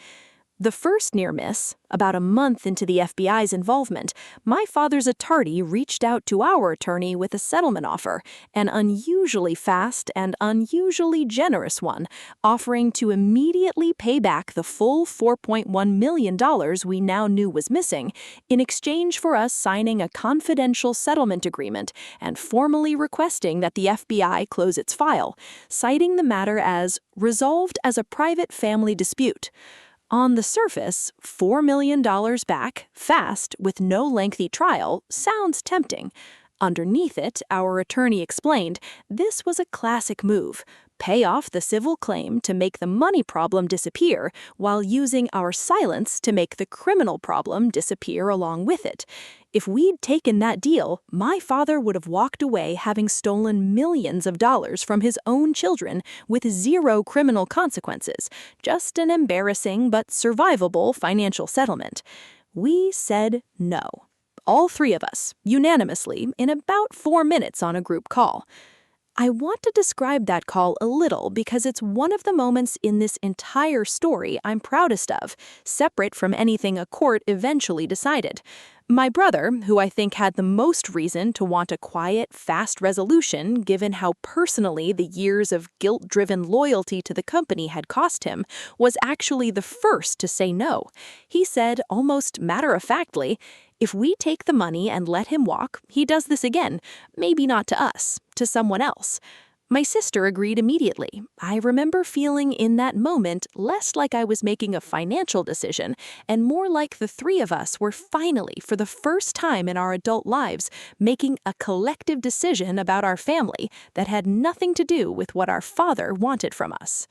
The first near miss, about a month into the FBI's involvement, my father's attorney reached out to our attorney with a settlement offer, an unusually fast and unusually generous one, offering to immediately pay back the full $4.1 million we now knew was missing, in exchange for us signing a confidential settlement agreement and formally requesting that the FBI close its file, citing the matter as resolved as a private family dispute. On the surface, $4 million back, fast, with no lengthy trial, sounds tempting. Underneath it, our attorney explained, this was a classic move. Pay off the civil claim to make the money problem disappear, while using our silence to make the criminal problem disappear along with it. If we'd taken that deal, my father would have walked away having stolen millions of dollars from his own children with zero criminal consequences, just an embarrassing but survivable financial settlement. We said no. All three of us, unanimously, in about 4 minutes on a group call. I want to describe that call a little because it's one of the moments in this entire story I'm proudest of, separate from anything a court eventually decided. My brother, who I think had the most reason to want a quiet, fast resolution given how personally the years of guilt-driven loyalty to the company had cost him, was actually the first to say no. He said, almost matter-of-factly, if we take the money and let him walk, he does this again, maybe not to us, to someone else. My sister agreed immediately. I remember feeling in that moment less like I was making a financial decision and more like the three of us were finally, for the first time in our adult lives, making a collective decision about our family that had nothing to do with what our father wanted from us.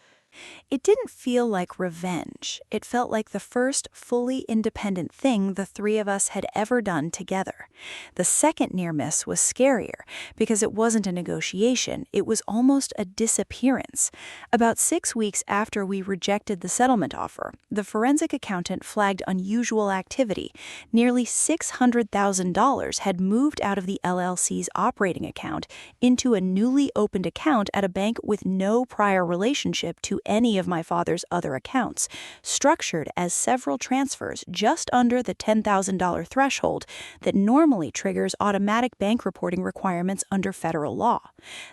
It didn't feel like revenge. It felt like the first fully independent thing the three of us had ever done together. The second near miss was scarier because it wasn't a negotiation, it was almost a disappearance. About 6 weeks after we rejected the settlement offer, the forensic accountant flagged unusual activity. Nearly $600,000 had moved out of the LLC's operating account into a newly opened account at a bank with no prior relationship to any of my father's other accounts, structured as several transfers just under the $10,000 threshold that normally triggers automatic bank reporting requirements under federal law.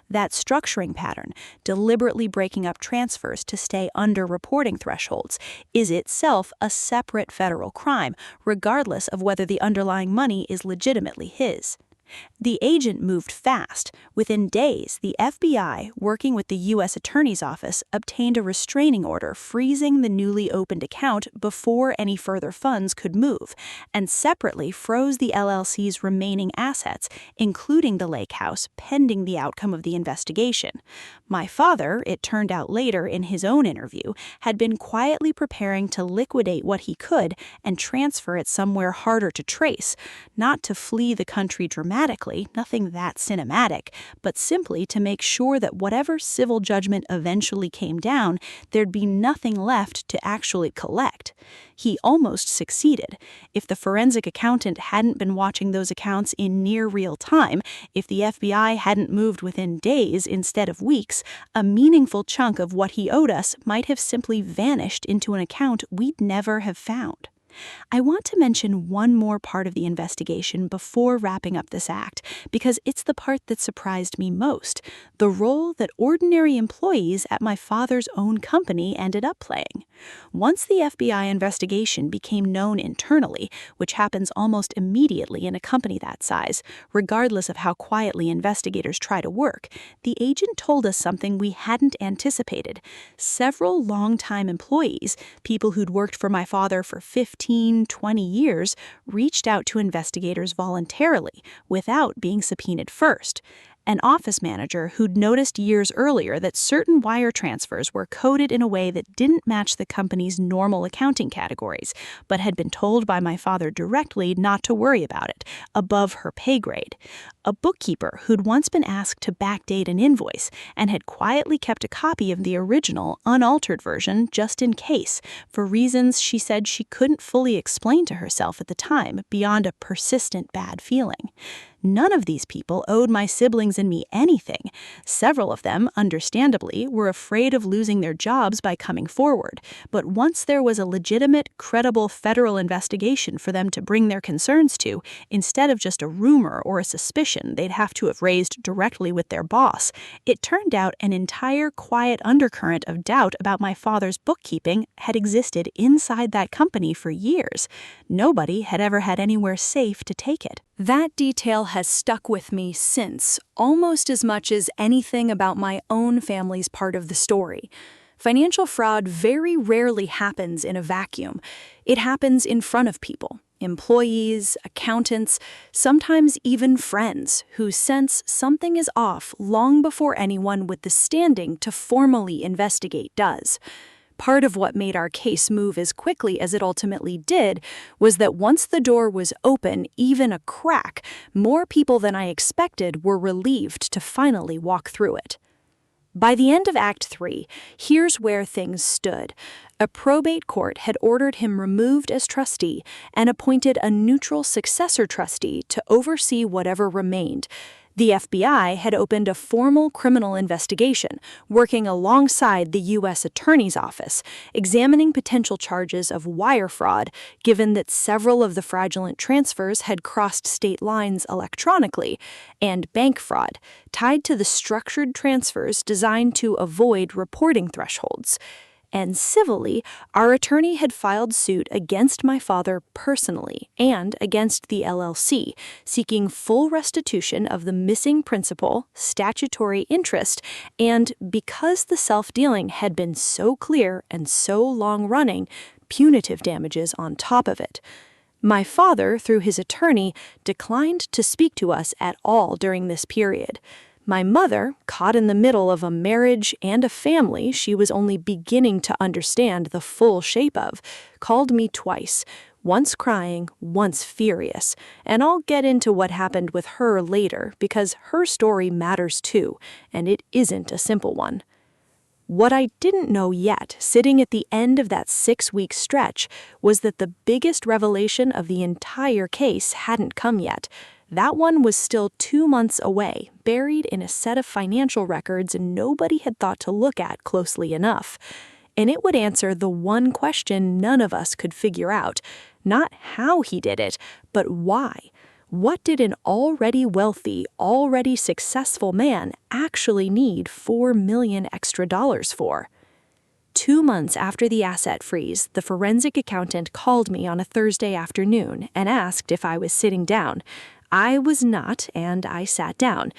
That structuring pattern, deliberately breaking up transfers to stay under reporting thresholds, is itself a separate federal crime, regardless of whether the underlying money is legitimately his. The agent moved fast. Within days, the FBI, working with the U.S. Attorney's Office, obtained a restraining order freezing the newly opened account before any further funds could move, and separately froze the LLC's remaining assets, including the lake house, pending the outcome of the investigation. My father, it turned out later in his own interview, had been quietly preparing to liquidate what he could and transfer it somewhere harder to trace, not to flee the country dramatically, nothing that cinematic, but simply to make sure that whatever civil judgment eventually came down, there'd be nothing left to actually collect. He almost succeeded. If the forensic accountant hadn't been watching those accounts in near real time, if the FBI hadn't moved within days instead of weeks, a meaningful chunk of what he owed us might have simply vanished into an account we'd never have found. I want to mention one more part of the investigation before wrapping up this act, because it's the part that surprised me most, the role that ordinary employees at my father's own company ended up playing. Once the FBI investigation became known internally, which happens almost immediately in a company that size, regardless of how quietly investigators try to work, the agent told us something we hadn't anticipated. Several longtime employees, people who'd worked for my father for 15 15, 20 years reached out to investigators voluntarily without being subpoenaed first. An office manager who'd noticed years earlier that certain wire transfers were coded in a way that didn't match the company's normal accounting categories, but had been told by my father directly not to worry about it, above her pay grade. A bookkeeper who'd once been asked to backdate an invoice and had quietly kept a copy of the original, unaltered version just in case, for reasons she said she couldn't fully explain to herself at the time beyond a persistent bad feeling. None of these people owed my siblings and me anything. Several of them, understandably, were afraid of losing their jobs by coming forward. But once there was a legitimate, credible federal investigation for them to bring their concerns to, instead of just a rumor or a suspicion they'd have to have raised directly with their boss, it turned out an entire quiet undercurrent of doubt about my father's bookkeeping had existed inside that company for years. Nobody had ever had anywhere safe to take it. That detail has stuck with me since, almost as much as anything about my own family's part of the story. Financial fraud very rarely happens in a vacuum. It happens in front of people, employees, accountants, sometimes even friends, who sense something is off long before anyone with the standing to formally investigate does. Part of what made our case move as quickly as it ultimately did was that once the door was open, even a crack, more people than I expected were relieved to finally walk through it. By the end of Act 3, here's where things stood. A probate court had ordered him removed as trustee and appointed a neutral successor trustee to oversee whatever remained. The FBI had opened a formal criminal investigation, working alongside the U.S. Attorney's Office, examining potential charges of wire fraud, given that several of the fraudulent transfers had crossed state lines electronically, and bank fraud, tied to the structured transfers designed to avoid reporting thresholds. And civilly, our attorney had filed suit against my father personally and against the LLC, seeking full restitution of the missing principal, statutory interest, and because the self-dealing had been so clear and so long-running, punitive damages on top of it. My father, through his attorney, declined to speak to us at all during this period. My mother, caught in the middle of a marriage and a family she was only beginning to understand the full shape of, called me twice, once crying, once furious, and I'll get into what happened with her later because her story matters too, and it isn't a simple one. What I didn't know yet, sitting at the end of that 6-week stretch, was that the biggest revelation of the entire case hadn't come yet. That one was still 2 months away, buried in a set of financial records nobody had thought to look at closely enough. And it would answer the one question none of us could figure out, not how he did it, but why. What did an already wealthy, already successful man actually need $4 million extra for? 2 months after the asset freeze, the forensic accountant called me on a Thursday afternoon and asked if I was sitting down. I was not, and I sat down.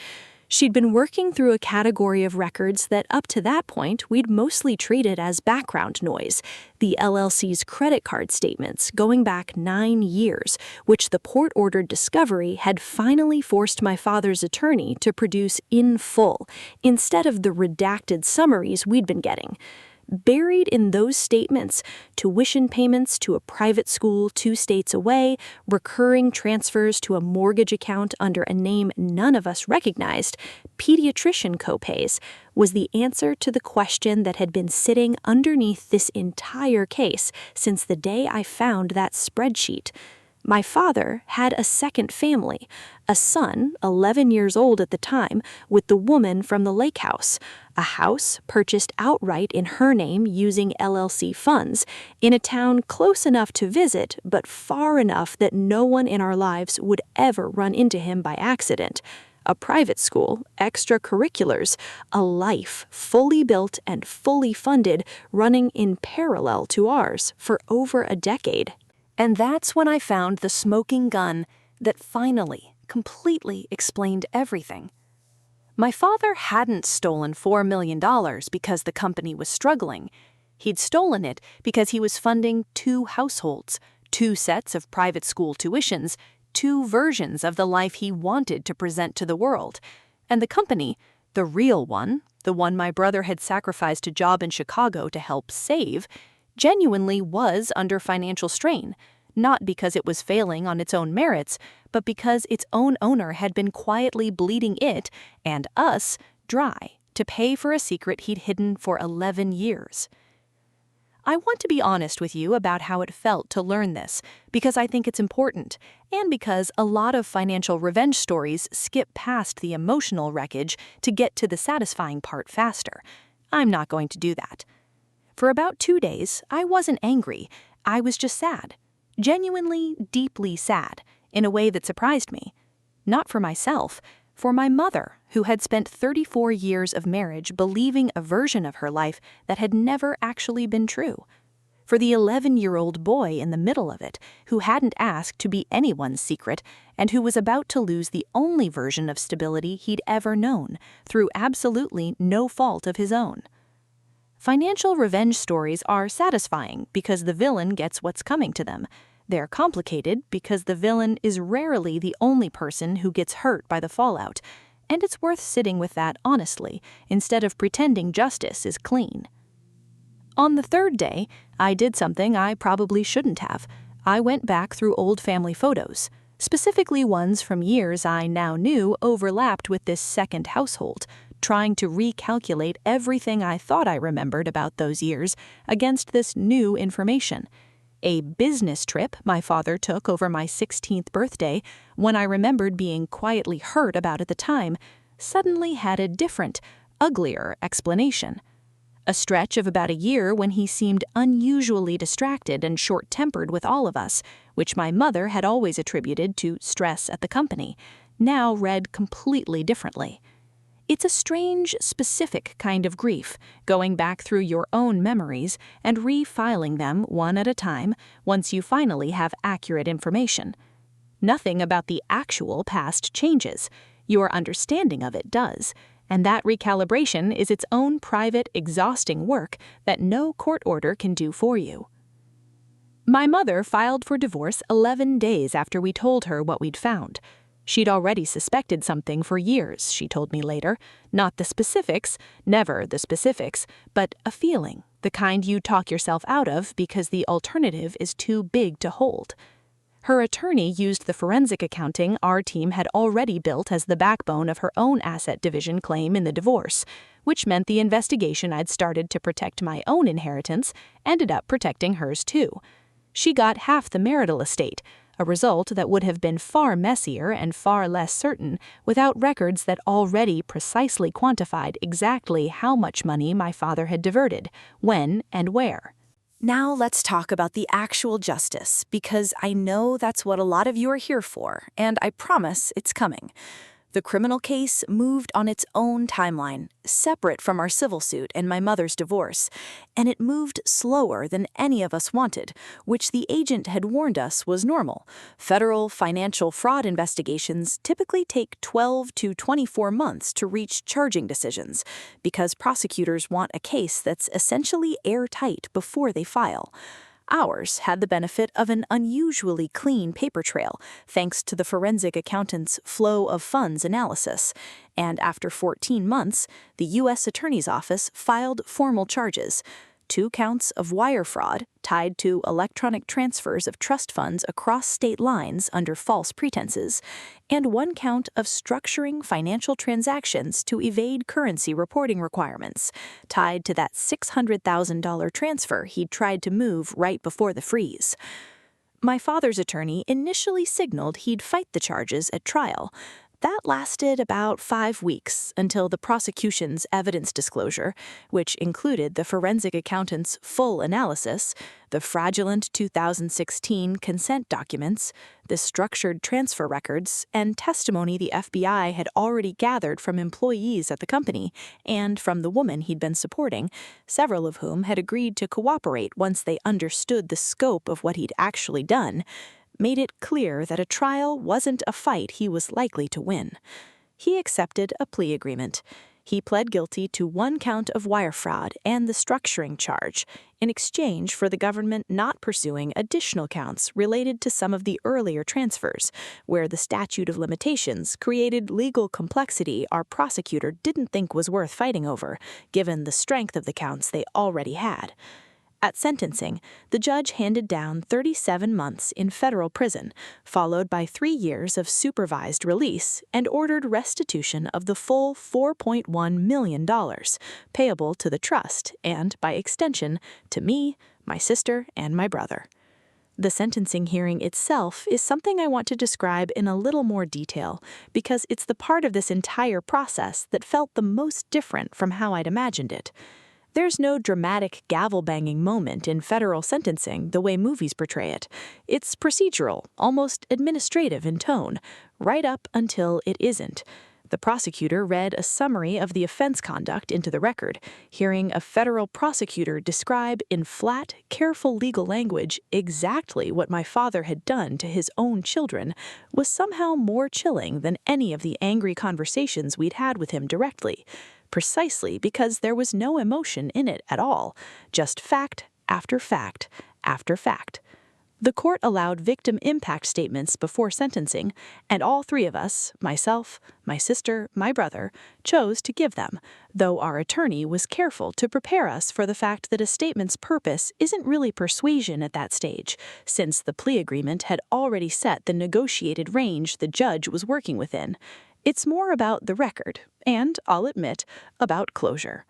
She'd been working through a category of records that up to that point we'd mostly treated as background noise, the LLC's credit card statements going back 9 years, which the court-ordered discovery had finally forced my father's attorney to produce in full, instead of the redacted summaries we'd been getting. Buried in those statements, tuition payments to a private school 2 states away, recurring transfers to a mortgage account under a name none of us recognized, pediatrician copays, was the answer to the question that had been sitting underneath this entire case since the day I found that spreadsheet. My father had a second family, a son, 11 years old at the time, with the woman from the lake house, a house purchased outright in her name using LLC funds, in a town close enough to visit, but far enough that no one in our lives would ever run into him by accident. A private school, extracurriculars, a life fully built and fully funded, running in parallel to ours for over a decade. And that's when I found the smoking gun that finally, completely explained everything. My father hadn't stolen $4 million because the company was struggling. He'd stolen it because he was funding 2 households, 2 sets of private school tuitions, 2 versions of the life he wanted to present to the world. And the company, the real one, the one my brother had sacrificed a job in Chicago to help save, genuinely was under financial strain, not because it was failing on its own merits, but because its own owner had been quietly bleeding it and us dry to pay for a secret he'd hidden for 11 years. I want to be honest with you about how it felt to learn this, because I think it's important, and because a lot of financial revenge stories skip past the emotional wreckage to get to the satisfying part faster. I'm not going to do that. For about 2 days, I wasn't angry. I was just sad. Genuinely, deeply sad, in a way that surprised me. Not for myself, for my mother, who had spent 34 years of marriage believing a version of her life that had never actually been true. For the 11-year-old boy in the middle of it, who hadn't asked to be anyone's secret, and who was about to lose the only version of stability he'd ever known, through absolutely no fault of his own. Financial revenge stories are satisfying because the villain gets what's coming to them. They're complicated because the villain is rarely the only person who gets hurt by the fallout, and it's worth sitting with that honestly, instead of pretending justice is clean. On the 3rd day, I did something I probably shouldn't have. I went back through old family photos, specifically ones from years I now knew overlapped with this second household, trying to recalculate everything I thought I remembered about those years against this new information. A business trip my father took over my 16th birthday, when I remembered being quietly hurt about at the time, suddenly had a different, uglier explanation. A stretch of about a year when he seemed unusually distracted and short-tempered with all of us, which my mother had always attributed to stress at the company, now read completely differently. It's a strange, specific kind of grief, going back through your own memories and refiling them one at a time once you finally have accurate information. Nothing about the actual past changes. Your understanding of it does, and that recalibration is its own private, exhausting work that no court order can do for you. My mother filed for divorce 11 days after we told her what we'd found. She'd already suspected something for years, she told me later. Not the specifics, never the specifics, but a feeling, the kind you talk yourself out of because the alternative is too big to hold. Her attorney used the forensic accounting our team had already built as the backbone of her own asset division claim in the divorce, which meant the investigation I'd started to protect my own inheritance ended up protecting hers too. She got half the marital estate, a result that would have been far messier and far less certain without records that already precisely quantified exactly how much money my father had diverted, when and where. Now let's talk about the actual justice, because I know that's what a lot of you are here for, and I promise it's coming. The criminal case moved on its own timeline, separate from our civil suit and my mother's divorce, and it moved slower than any of us wanted, which the agent had warned us was normal. Federal financial fraud investigations typically take 12 to 24 months to reach charging decisions, because prosecutors want a case that's essentially airtight before they file. Ours had the benefit of an unusually clean paper trail, thanks to the forensic accountant's flow of funds analysis. And after 14 months, the U.S. Attorney's Office filed formal charges. 2 counts of wire fraud tied to electronic transfers of trust funds across state lines under false pretenses, and 1 count of structuring financial transactions to evade currency reporting requirements, tied to that $600,000 transfer he'd tried to move right before the freeze. My father's attorney initially signaled he'd fight the charges at trial. That lasted about 5 weeks until the prosecution's evidence disclosure, which included the forensic accountant's full analysis, the fraudulent 2016 consent documents, the structured transfer records, and testimony the FBI had already gathered from employees at the company and from the woman he'd been supporting, several of whom had agreed to cooperate once they understood the scope of what he'd actually done, made it clear that a trial wasn't a fight he was likely to win. He accepted a plea agreement. He pled guilty to 1 count of wire fraud and the structuring charge, in exchange for the government not pursuing additional counts related to some of the earlier transfers, where the statute of limitations created legal complexity our prosecutor didn't think was worth fighting over, given the strength of the counts they already had. At sentencing, the judge handed down 37 months in federal prison, followed by 3 years of supervised release, and ordered restitution of the full $4.1 million, payable to the trust and, by extension, to me, my sister, and my brother. The sentencing hearing itself is something I want to describe in a little more detail, because it's the part of this entire process that felt the most different from how I'd imagined it. There's no dramatic gavel-banging moment in federal sentencing the way movies portray it. It's procedural, almost administrative in tone, right up until it isn't. The prosecutor read a summary of the offense conduct into the record. Hearing a federal prosecutor describe in flat, careful legal language exactly what my father had done to his own children was somehow more chilling than any of the angry conversations we'd had with him directly. Precisely because there was no emotion in it at all, just fact after fact after fact. The court allowed victim impact statements before sentencing, and all 3 of us, myself, my sister, my brother, chose to give them, though our attorney was careful to prepare us for the fact that a statement's purpose isn't really persuasion at that stage, since the plea agreement had already set the negotiated range the judge was working within. It's more about the record, and, I'll admit, about closure.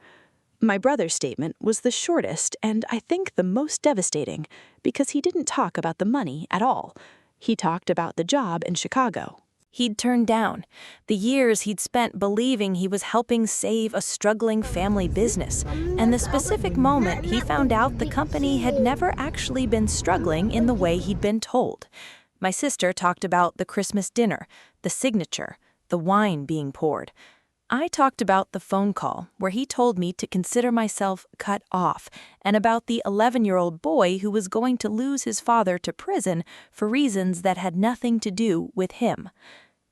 My brother's statement was the shortest and I think the most devastating, because he didn't talk about the money at all. He talked about the job in Chicago. He'd turned down, the years he'd spent believing he was helping save a struggling family business, and the specific moment he found out the company had never actually been struggling in the way he'd been told. My sister talked about the Christmas dinner, the signature, the wine being poured. I talked about the phone call where he told me to consider myself cut off, and about the 11-year-old boy who was going to lose his father to prison for reasons that had nothing to do with him.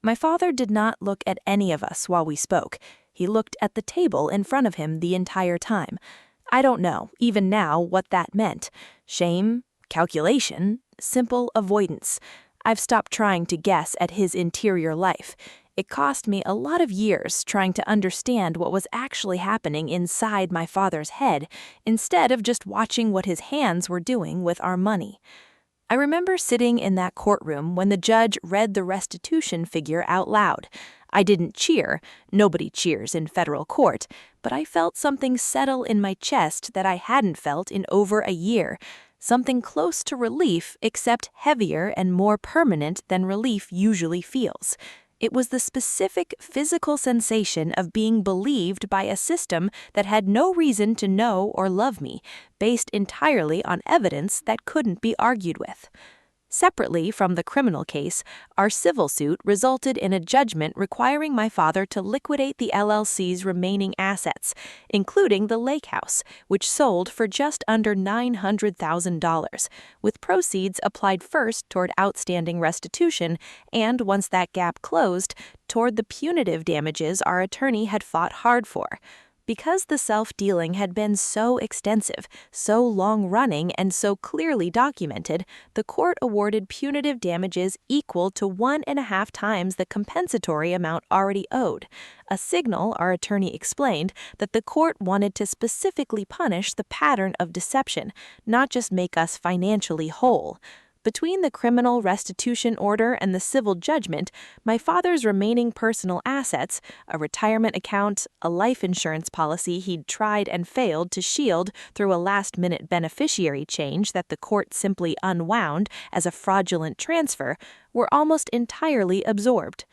My father did not look at any of us while we spoke. He looked at the table in front of him the entire time. I don't know, even now, what that meant. Shame, calculation, simple avoidance. I've stopped trying to guess at his interior life. It cost me a lot of years trying to understand what was actually happening inside my father's head, instead of just watching what his hands were doing with our money. I remember sitting in that courtroom when the judge read the restitution figure out loud. I didn't cheer, nobody cheers in federal court, but I felt something settle in my chest that I hadn't felt in over a year. Something close to relief, except heavier and more permanent than relief usually feels. It was the specific physical sensation of being believed by a system that had no reason to know or love me, based entirely on evidence that couldn't be argued with. Separately from the criminal case, our civil suit resulted in a judgment requiring my father to liquidate the LLC's remaining assets, including the lake house, which sold for just under $900,000, with proceeds applied first toward outstanding restitution and, once that gap closed, toward the punitive damages our attorney had fought hard for. Because the self-dealing had been so extensive, so long-running, and so clearly documented, the court awarded punitive damages equal to 1.5 times the compensatory amount already owed, a signal, our attorney explained, that the court wanted to specifically punish the pattern of deception, not just make us financially whole. Between the criminal restitution order and the civil judgment, my father's remaining personal assets, a retirement account, a life insurance policy he'd tried and failed to shield through a last-minute beneficiary change that the court simply unwound as a fraudulent transfer, were almost entirely absorbed.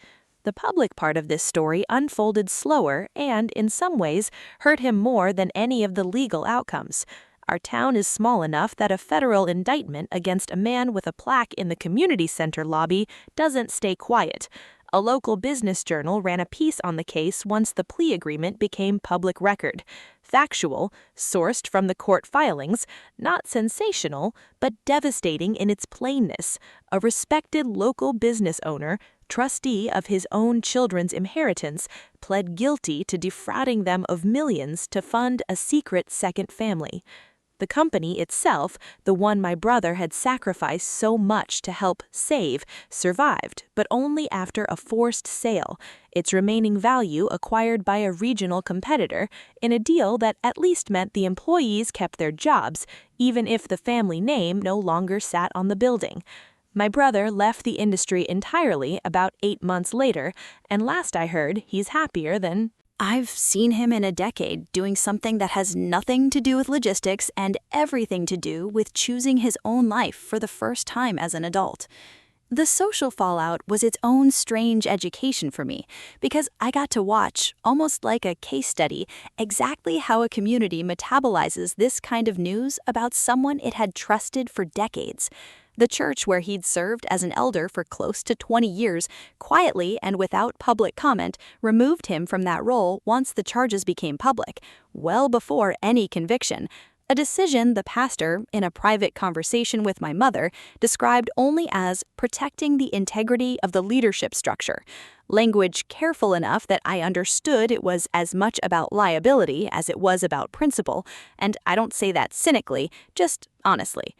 The public part of this story unfolded slower and, in some ways, hurt him more than any of the legal outcomes. Our town is small enough that a federal indictment against a man with a plaque in the community center lobby doesn't stay quiet. A local business journal ran a piece on the case once the plea agreement became public record. Factual, sourced from the court filings, not sensational, but devastating in its plainness. A respected local business owner, trustee of his own children's inheritance, pled guilty to defrauding them of millions to fund a secret second family. The company itself, the one my brother had sacrificed so much to help save, survived, but only after a forced sale, its remaining value acquired by a regional competitor, in a deal that at least meant the employees kept their jobs, even if the family name no longer sat on the building. My brother left the industry entirely about 8 months later, and last I heard, he's happier than... I've seen him in a decade doing something that has nothing to do with logistics and everything to do with choosing his own life for the first time as an adult. The social fallout was its own strange education for me, because I got to watch, almost like a case study, exactly how a community metabolizes this kind of news about someone it had trusted for decades. The church where he'd served as an elder for close to 20 years, quietly and without public comment, removed him from that role once the charges became public, well before any conviction. A decision the pastor, in a private conversation with my mother, described only as protecting the integrity of the leadership structure. Language careful enough that I understood it was as much about liability as it was about principle, and I don't say that cynically, just honestly.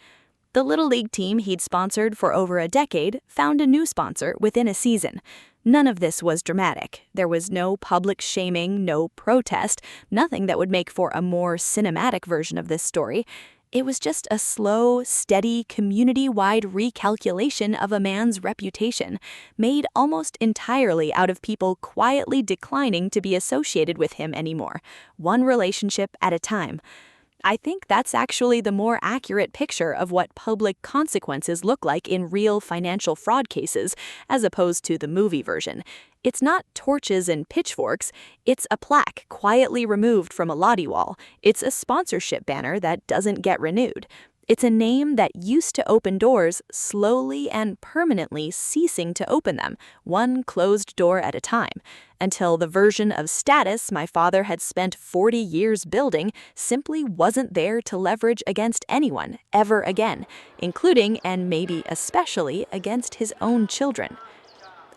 The Little League team he'd sponsored for over a decade found a new sponsor within a season. None of this was dramatic. There was no public shaming, no protest, nothing that would make for a more cinematic version of this story. It was just a slow, steady, community-wide recalculation of a man's reputation, made almost entirely out of people quietly declining to be associated with him anymore, one relationship at a time. I think that's actually the more accurate picture of what public consequences look like in real financial fraud cases, as opposed to the movie version. It's not torches and pitchforks, it's a plaque quietly removed from a lobby wall. It's a sponsorship banner that doesn't get renewed. It's a name that used to open doors, slowly and permanently ceasing to open them, one closed door at a time, until the version of status my father had spent 40 years building simply wasn't there to leverage against anyone, ever again, including and maybe especially against his own children.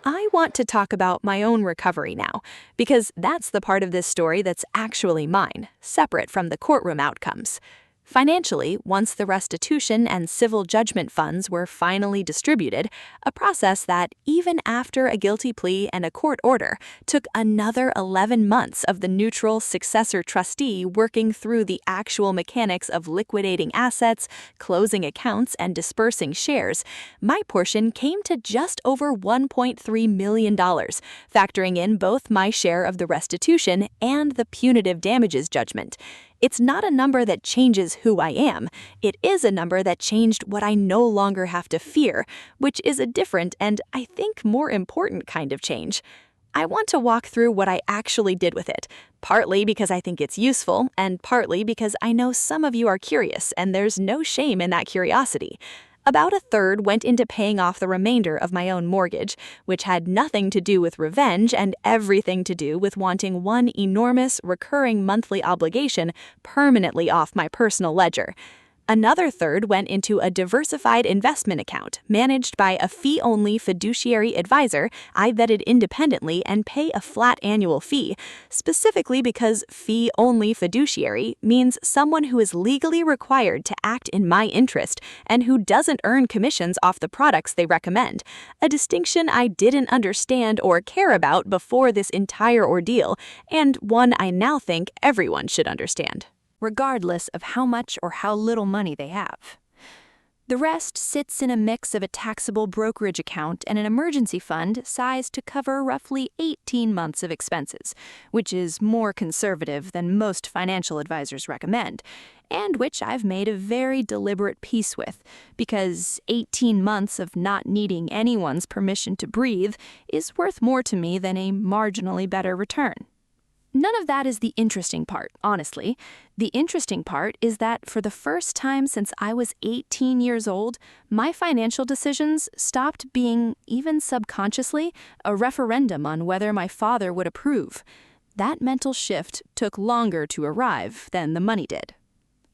I want to talk about my own recovery now, because that's the part of this story that's actually mine, separate from the courtroom outcomes. Financially, once the restitution and civil judgment funds were finally distributed, a process that, even after a guilty plea and a court order, took another 11 months of the neutral successor trustee working through the actual mechanics of liquidating assets, closing accounts, and dispersing shares, my portion came to just over $1.3 million, factoring in both my share of the restitution and the punitive damages judgment. It's not a number that changes who I am. It is a number that changed what I no longer have to fear, which is a different and, I think, more important kind of change. I want to walk through what I actually did with it, partly because I think it's useful, and partly because I know some of you are curious, and there's no shame in that curiosity. About a third went into paying off the remainder of my own mortgage, which had nothing to do with revenge and everything to do with wanting one enormous, recurring monthly obligation permanently off my personal ledger. Another third went into a diversified investment account managed by a fee-only fiduciary advisor I vetted independently and pay a flat annual fee, specifically because fee-only fiduciary means someone who is legally required to act in my interest and who doesn't earn commissions off the products they recommend, a distinction I didn't understand or care about before this entire ordeal, and one I now think everyone should understand, regardless of how much or how little money they have. The rest sits in a mix of a taxable brokerage account and an emergency fund sized to cover roughly 18 months of expenses, which is more conservative than most financial advisors recommend, and which I've made a very deliberate peace with, because 18 months of not needing anyone's permission to breathe is worth more to me than a marginally better return. None of that is the interesting part, honestly. The interesting part is that for the first time since I was 18 years old, my financial decisions stopped being, even subconsciously, a referendum on whether my father would approve. That mental shift took longer to arrive than the money did.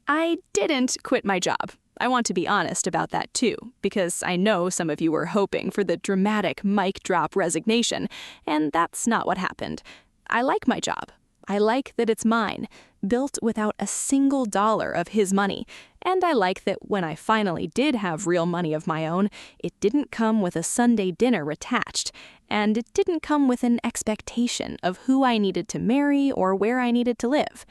I didn't quit my job. I want to be honest about that too, because I know some of you were hoping for the dramatic mic drop resignation, and that's not what happened. I like my job. I like that it's mine, built without a single dollar of his money, and I like that when I finally did have real money of my own, it didn't come with a Sunday dinner attached, and it didn't come with an expectation of who I needed to marry or where I needed to live.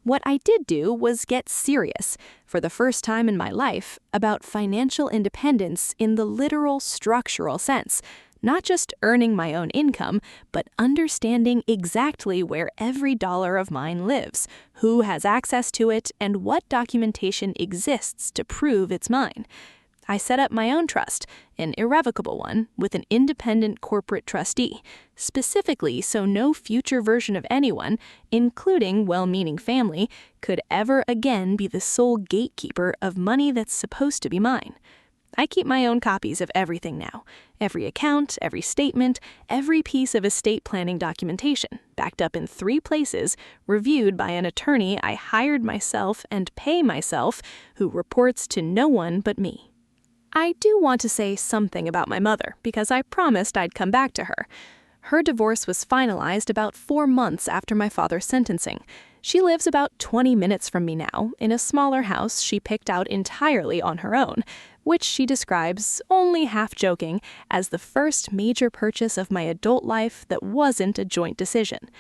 What I did do was get serious, for the first time in my life, about financial independence in the literal structural sense, not just earning my own income, but understanding exactly where every dollar of mine lives, who has access to it, and what documentation exists to prove it's mine. I set up my own trust, an irrevocable one, with an independent corporate trustee, specifically so no future version of anyone, including well-meaning family, could ever again be the sole gatekeeper of money that's supposed to be mine. I keep my own copies of everything now. Every account, every statement, every piece of estate planning documentation, backed up in 3 places, reviewed by an attorney I hired myself and pay myself, who reports to no one but me. I do want to say something about my mother, because I promised I'd come back to her. Her divorce was finalized about 4 months after my father's sentencing. She lives about 20 minutes from me now, in a smaller house she picked out entirely on her own, which she describes, only half-joking, as the first major purchase of my adult life that wasn't a joint decision.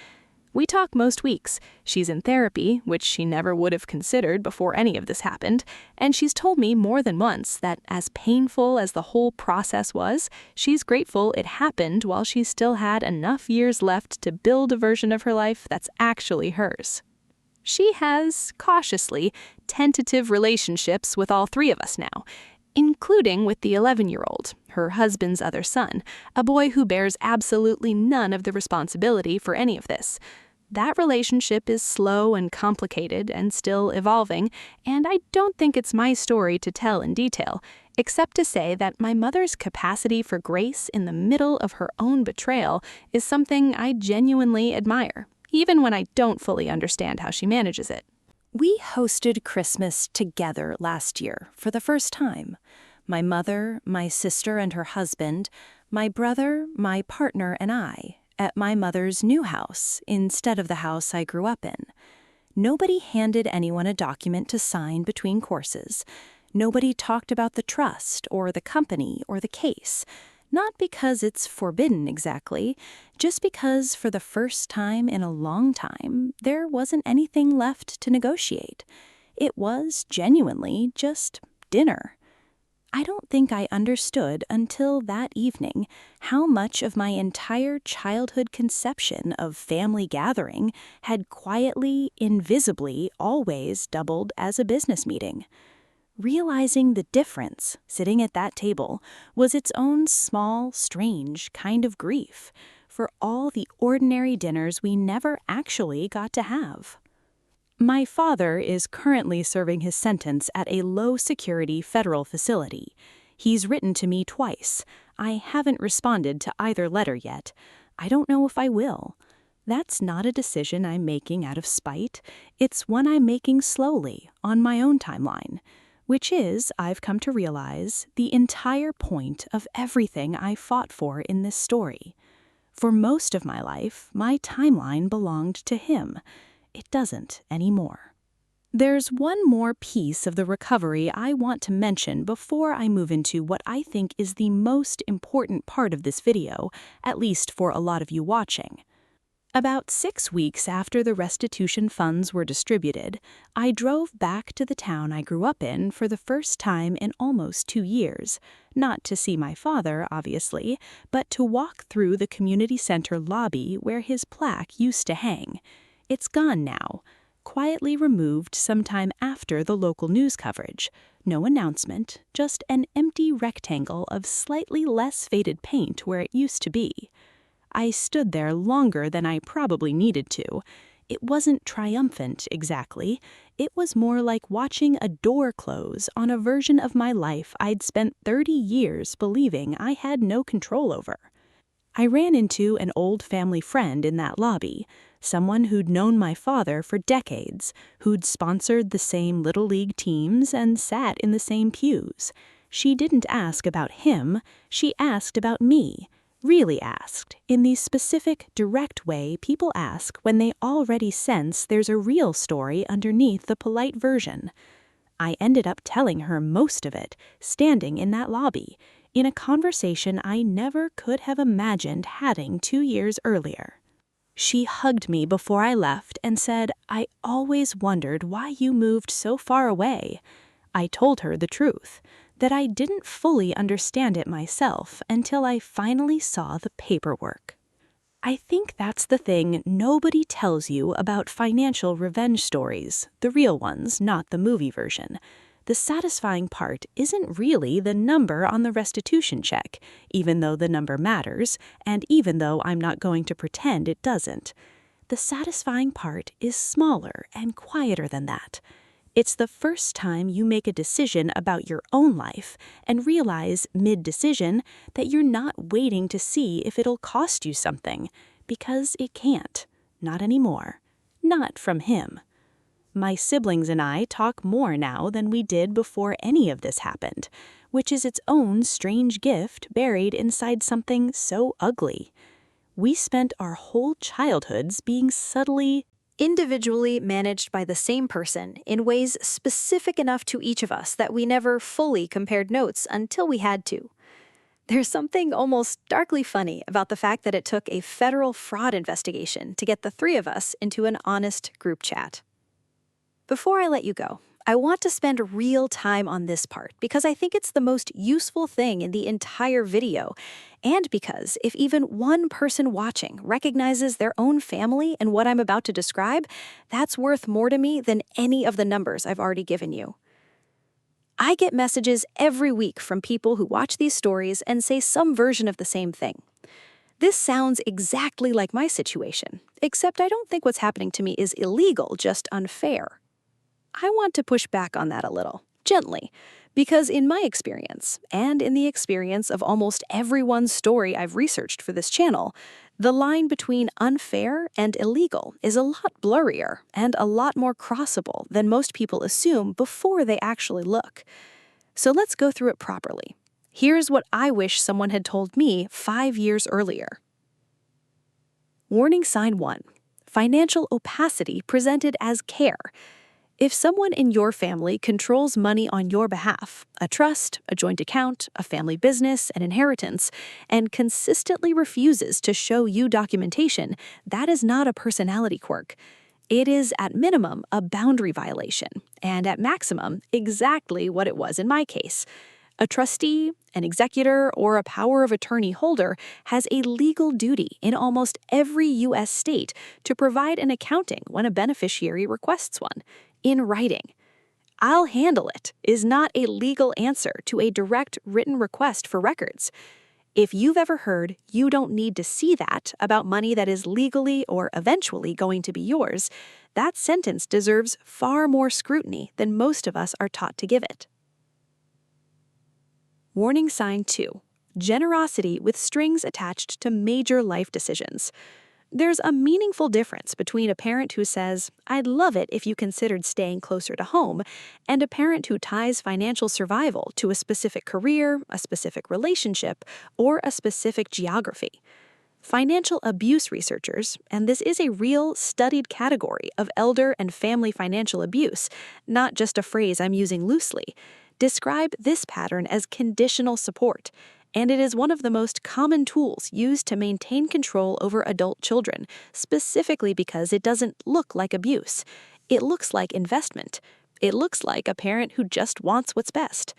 We talk most weeks. She's in therapy, which she never would have considered before any of this happened, and she's told me more than once that as painful as the whole process was, she's grateful it happened while she still had enough years left to build a version of her life that's actually hers. She has, cautiously, tentative relationships with all 3 of us now, including with the 11-year-old, her husband's other son, a boy who bears absolutely none of the responsibility for any of this. That relationship is slow and complicated and still evolving, and I don't think it's my story to tell in detail, except to say that my mother's capacity for grace in the middle of her own betrayal is something I genuinely admire, even when I don't fully understand how she manages it. We hosted Christmas together last year for the first time. My mother, my sister and her husband, my brother, my partner, and I, at my mother's new house instead of the house I grew up in. Nobody handed anyone a document to sign between courses. Nobody talked about the trust or the company or the case. Not because it's forbidden exactly, just because for the first time in a long time, there wasn't anything left to negotiate. It was genuinely just dinner. I don't think I understood until that evening how much of my entire childhood conception of family gathering had quietly, invisibly, always doubled as a business meeting. Realizing the difference, sitting at that table, was its own small, strange kind of grief for all the ordinary dinners we never actually got to have. My father is currently serving his sentence at a low-security federal facility. He's written to me twice. I haven't responded to either letter yet. I don't know if I will. That's not a decision I'm making out of spite. It's one I'm making slowly, on my own timeline, which is, I've come to realize, the entire point of everything I fought for in this story. For most of my life, my timeline belonged to him. It doesn't anymore. There's one more piece of the recovery I want to mention before I move into what I think is the most important part of this video, at least for a lot of you watching. About 6 weeks after the restitution funds were distributed, I drove back to the town I grew up in for the first time in almost 2 years, not to see my father, obviously, but to walk through the community center lobby where his plaque used to hang. It's gone now, quietly removed sometime after the local news coverage. No announcement, just an empty rectangle of slightly less faded paint where it used to be. I stood there longer than I probably needed to. It wasn't triumphant, exactly. It was more like watching a door close on a version of my life I'd spent 30 years believing I had no control over. I ran into an old family friend in that lobby, someone who'd known my father for decades, who'd sponsored the same Little League teams and sat in the same pews. She didn't ask about him, she asked about me. Really asked, in the specific, direct way people ask when they already sense there's a real story underneath the polite version. I ended up telling her most of it, standing in that lobby, in a conversation I never could have imagined having 2 years earlier. She hugged me before I left and said, "I always wondered why you moved so far away." I told her the truth, that I didn't fully understand it myself until I finally saw the paperwork. I think that's the thing nobody tells you about financial revenge stories, the real ones, not the movie version. The satisfying part isn't really the number on the restitution check, even though the number matters, and even though I'm not going to pretend it doesn't. The satisfying part is smaller and quieter than that. It's the first time you make a decision about your own life and realize mid-decision that you're not waiting to see if it'll cost you something, because it can't. Not anymore. Not from him. My siblings and I talk more now than we did before any of this happened, which is its own strange gift buried inside something so ugly. We spent our whole childhoods being subtly individually managed by the same person in ways specific enough to each of us that we never fully compared notes until we had to. There's something almost darkly funny about the fact that it took a federal fraud investigation to get the three of us into an honest group chat. Before I let you go, I want to spend real time on this part because I think it's the most useful thing in the entire video, and because if even one person watching recognizes their own family in what I'm about to describe, that's worth more to me than any of the numbers I've already given you. I get messages every week from people who watch these stories and say some version of the same thing. This sounds exactly like my situation, except I don't think what's happening to me is illegal, just unfair. I want to push back on that a little, gently, because in my experience, and in the experience of almost everyone's story I've researched for this channel, the line between unfair and illegal is a lot blurrier and a lot more crossable than most people assume before they actually look. So let's go through it properly. Here's what I wish someone had told me 5 years earlier. Warning sign 1. Financial opacity presented as care. If someone in your family controls money on your behalf, a trust, a joint account, a family business, an inheritance, and consistently refuses to show you documentation, that is not a personality quirk. It is, at minimum, a boundary violation, and at maximum, exactly what it was in my case. A trustee, an executor, or a power of attorney holder has a legal duty in almost every U.S. state to provide an accounting when a beneficiary requests one. In writing. "I'll handle it" is not a legal answer to a direct written request for records. If you've ever heard you don't need to see that about money that is legally or eventually going to be yours, that sentence deserves far more scrutiny than most of us are taught to give it. Warning sign 2. Generosity with strings attached to major life decisions. There's a meaningful difference between a parent who says, "I'd love it if you considered staying closer to home," and a parent who ties financial survival to a specific career, a specific relationship, or a specific geography. Financial abuse researchers, and this is a real studied category of elder and family financial abuse, not just a phrase I'm using loosely, describe this pattern as conditional support, and it is one of the most common tools used to maintain control over adult children, specifically because it doesn't look like abuse. It looks like investment. It looks like a parent who just wants what's best.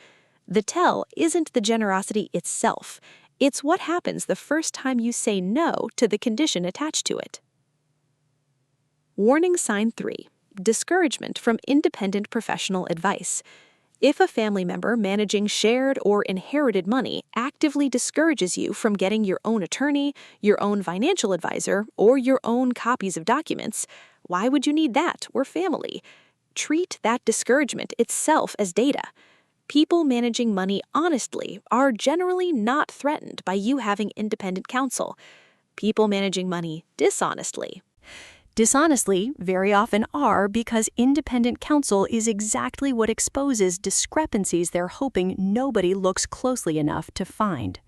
The tell isn't the generosity itself. It's what happens the first time you say no to the condition attached to it. Warning sign 3. Discouragement from independent professional advice. If a family member managing shared or inherited money actively discourages you from getting your own attorney, your own financial advisor, or your own copies of documents, why would you need that or family? Treat that discouragement itself as data. People managing money honestly are generally not threatened by you having independent counsel. People managing money dishonestly very often are, because independent counsel is exactly what exposes discrepancies they're hoping nobody looks closely enough to find.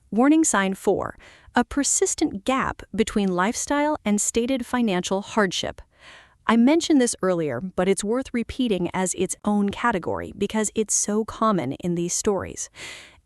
Warning sign 4. A persistent gap between lifestyle and stated financial hardship. I mentioned this earlier, but it's worth repeating as its own category because it's so common in these stories.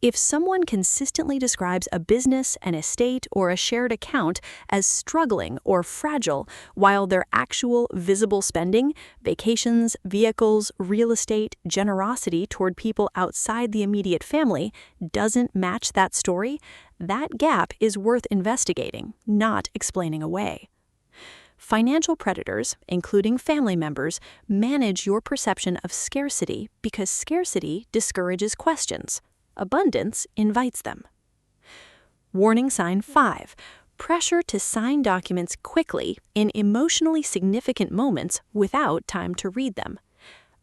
If someone consistently describes a business, an estate, or a shared account as struggling or fragile, while their actual visible spending, vacations, vehicles, real estate, generosity toward people outside the immediate family, doesn't match that story, that gap is worth investigating, not explaining away. Financial predators, including family members, manage your perception of scarcity because scarcity discourages questions. Abundance invites them. Warning sign 5. Pressure to sign documents quickly in emotionally significant moments without time to read them.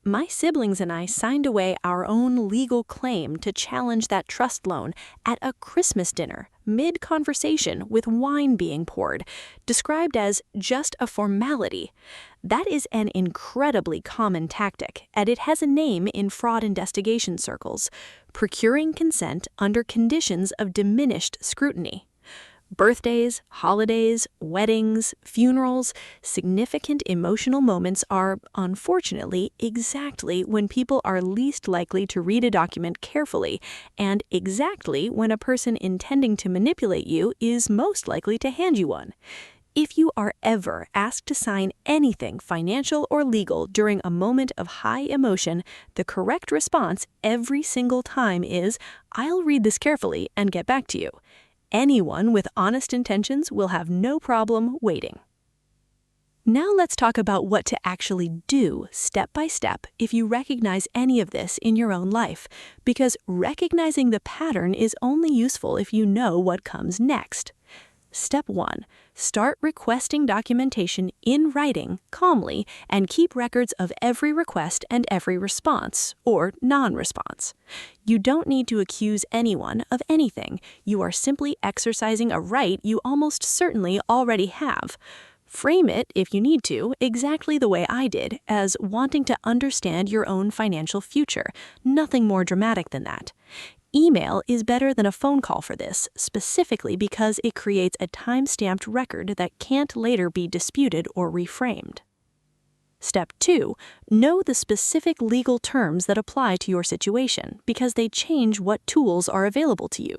My siblings and I signed away our own legal claim to challenge that trust loan at a Christmas dinner, mid-conversation with wine being poured, described as just a formality. That is an incredibly common tactic, and it has a name in fraud investigation circles: procuring consent under conditions of diminished scrutiny. Birthdays, holidays, weddings, funerals, significant emotional moments are, unfortunately, exactly when people are least likely to read a document carefully, and exactly when a person intending to manipulate you is most likely to hand you one. If you are ever asked to sign anything financial or legal during a moment of high emotion, the correct response every single time is, "I'll read this carefully and get back to you." Anyone with honest intentions will have no problem waiting. Now let's talk about what to actually do step by step if you recognize any of this in your own life, because recognizing the pattern is only useful if you know what comes next. Step 1. Start requesting documentation in writing calmly and keep records of every request and every response, or non-response. You don't need to accuse anyone of anything. You are simply exercising a right you almost certainly already have. Frame it, if you need to, exactly the way I did, as wanting to understand your own financial future. Nothing more dramatic than that. Email is better than a phone call for this, specifically because it creates a time-stamped record that can't later be disputed or reframed. Step 2. Know the specific legal terms that apply to your situation, because they change what tools are available to you.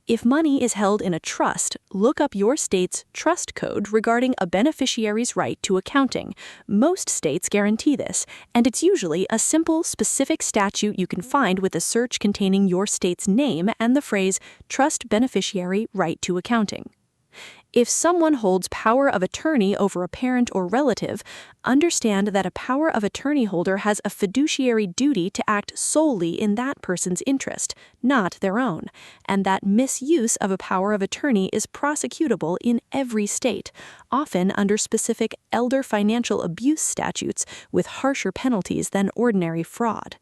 If money is held in a trust, look up your state's trust code regarding a beneficiary's right to accounting. Most states guarantee this, and it's usually a simple, specific statute you can find with a search containing your state's name and the phrase "Trust Beneficiary Right to Accounting." If someone holds power of attorney over a parent or relative, understand that a power of attorney holder has a fiduciary duty to act solely in that person's interest, not their own, and that misuse of a power of attorney is prosecutable in every state, often under specific elder financial abuse statutes with harsher penalties than ordinary fraud.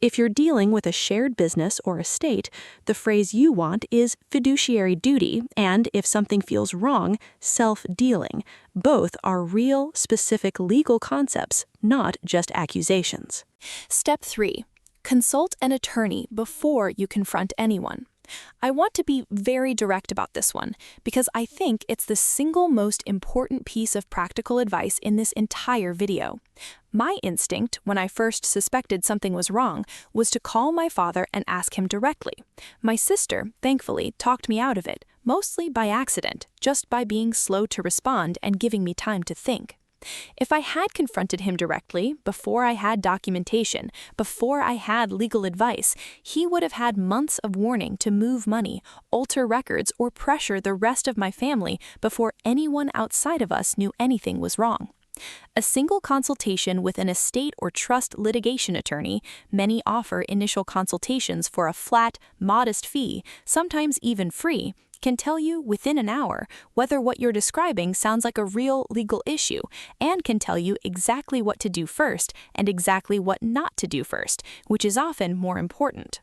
If you're dealing with a shared business or estate, the phrase you want is fiduciary duty, and if something feels wrong, self-dealing. Both are real, specific legal concepts, not just accusations. Step 3. Consult an attorney before you confront anyone. I want to be very direct about this one because I think it's the single most important piece of practical advice in this entire video. My instinct, when I first suspected something was wrong, was to call my father and ask him directly. My sister, thankfully, talked me out of it, mostly by accident, just by being slow to respond and giving me time to think. If I had confronted him directly, before I had documentation, before I had legal advice, he would have had months of warning to move money, alter records, or pressure the rest of my family before anyone outside of us knew anything was wrong. A single consultation with an estate or trust litigation attorney, many offer initial consultations for a flat, modest fee, sometimes even free, can tell you within an hour whether what you're describing sounds like a real legal issue, and can tell you exactly what to do first and exactly what not to do first, which is often more important.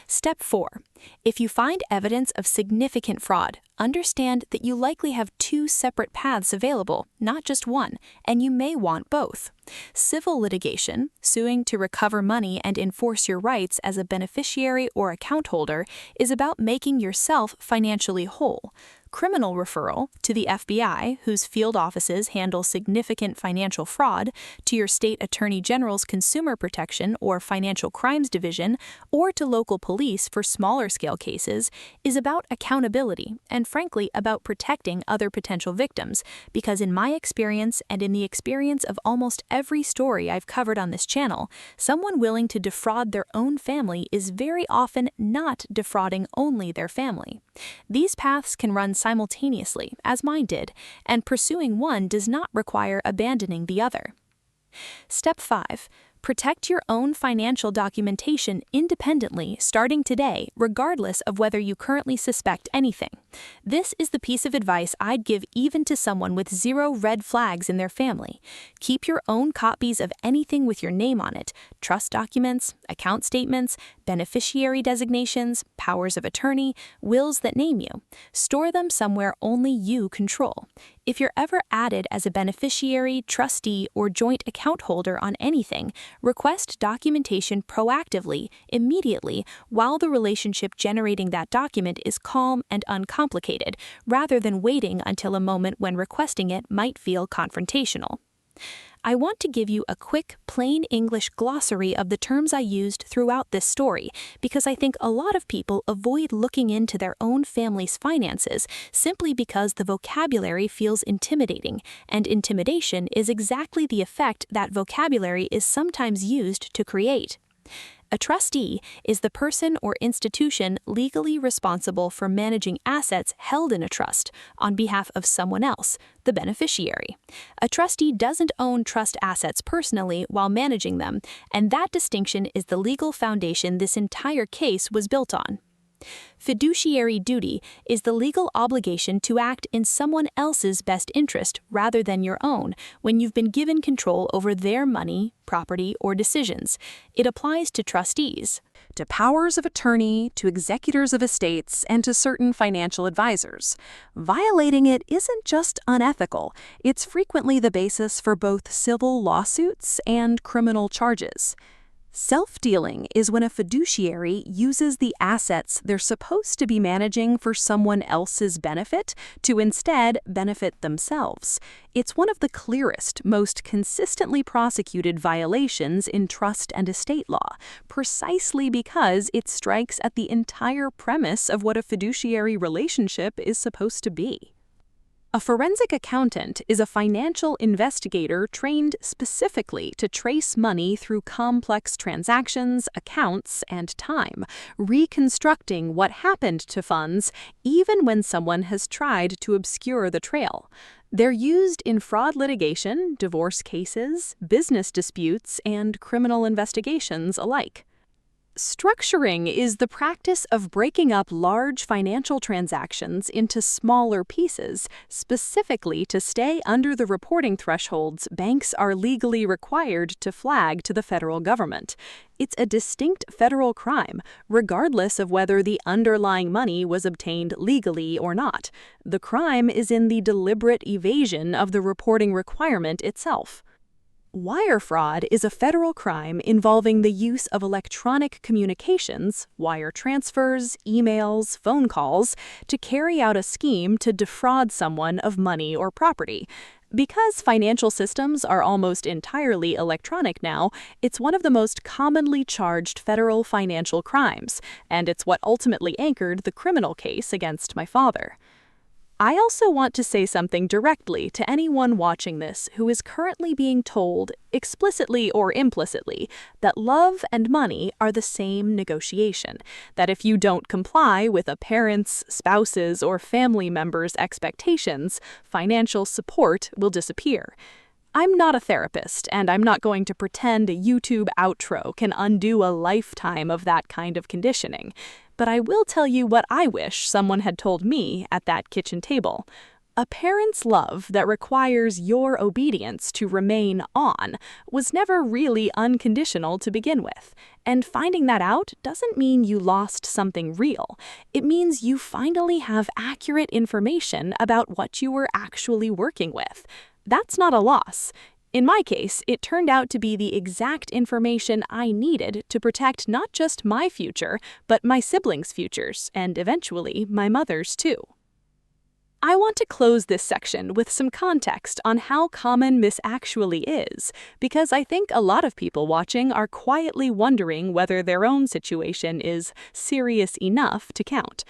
Step 4. If you find evidence of significant fraud, understand that you likely have 2 separate paths available, not just one, and you may want both. Civil litigation, suing to recover money and enforce your rights as a beneficiary or account holder, is about making yourself financially whole. Criminal referral to the FBI, whose field offices handle significant financial fraud, to your state attorney general's consumer protection or financial crimes division, or to local police for smaller scale cases, is about accountability and frankly about protecting other potential victims, because in my experience and in the experience of almost every story I've covered on this channel, someone willing to defraud their own family is very often not defrauding only their family. These paths can run simultaneously, as mine did, and pursuing one does not require abandoning the other. Step 5. Protect your own financial documentation independently starting today, regardless of whether you currently suspect anything. This is the piece of advice I'd give even to someone with 0 red flags in their family. Keep your own copies of anything with your name on it: trust documents, account statements, beneficiary designations, powers of attorney, wills that name you. Store them somewhere only you control. If you're ever added as a beneficiary, trustee, or joint account holder on anything, request documentation proactively, immediately, while the relationship generating that document is calm and uncomplicated, rather than waiting until a moment when requesting it might feel confrontational. I want to give you a quick, plain English glossary of the terms I used throughout this story, because I think a lot of people avoid looking into their own family's finances simply because the vocabulary feels intimidating, and intimidation is exactly the effect that vocabulary is sometimes used to create. A trustee is the person or institution legally responsible for managing assets held in a trust on behalf of someone else, the beneficiary. A trustee doesn't own trust assets personally while managing them, and that distinction is the legal foundation this entire case was built on. Fiduciary duty is the legal obligation to act in someone else's best interest rather than your own when you've been given control over their money, property, or decisions. It applies to trustees, to powers of attorney, to executors of estates, and to certain financial advisors. Violating it isn't just unethical, it's frequently the basis for both civil lawsuits and criminal charges. Self-dealing is when a fiduciary uses the assets they're supposed to be managing for someone else's benefit to instead benefit themselves. It's one of the clearest, most consistently prosecuted violations in trust and estate law, precisely because it strikes at the entire premise of what a fiduciary relationship is supposed to be. A forensic accountant is a financial investigator trained specifically to trace money through complex transactions, accounts, and time, reconstructing what happened to funds even when someone has tried to obscure the trail. They're used in fraud litigation, divorce cases, business disputes, and criminal investigations alike. Structuring is the practice of breaking up large financial transactions into smaller pieces, specifically to stay under the reporting thresholds banks are legally required to flag to the federal government. It's a distinct federal crime, regardless of whether the underlying money was obtained legally or not. The crime is in the deliberate evasion of the reporting requirement itself. Wire fraud is a federal crime involving the use of electronic communications, wire transfers, emails, phone calls, to carry out a scheme to defraud someone of money or property. Because financial systems are almost entirely electronic now, it's one of the most commonly charged federal financial crimes, and it's what ultimately anchored the criminal case against my father. I also want to say something directly to anyone watching this who is currently being told, explicitly or implicitly, that love and money are the same negotiation, that if you don't comply with a parent's, spouse's, or family member's expectations, financial support will disappear. I'm not a therapist, and I'm not going to pretend a YouTube outro can undo a lifetime of that kind of conditioning. But I will tell you what I wish someone had told me at that kitchen table. A parent's love that requires your obedience to remain on was never really unconditional to begin with. And finding that out doesn't mean you lost something real. It means you finally have accurate information about what you were actually working with. That's not a loss. In my case, it turned out to be the exact information I needed to protect not just my future, but my siblings' futures, and eventually my mother's too. I want to close this section with some context on how common this actually is, because I think a lot of people watching are quietly wondering whether their own situation is serious enough to count.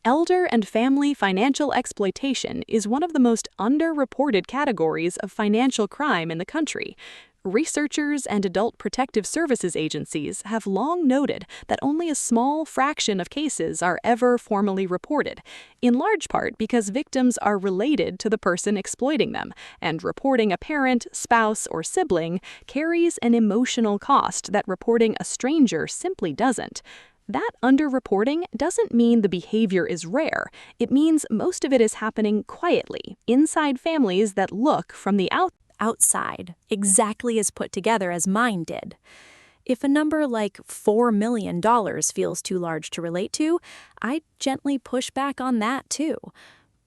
Elder and family financial exploitation is one of the most underreported categories of financial crime in the country. Researchers and adult protective services agencies have long noted that only a small fraction of cases are ever formally reported, in large part because victims are related to the person exploiting them, and reporting a parent, spouse, or sibling carries an emotional cost that reporting a stranger simply doesn't. That underreporting doesn't mean the behavior is rare. It means most of it is happening quietly, inside families that look from the outside exactly as put together as mine did. If a number like $4 million feels too large to relate to, I gently push back on that too.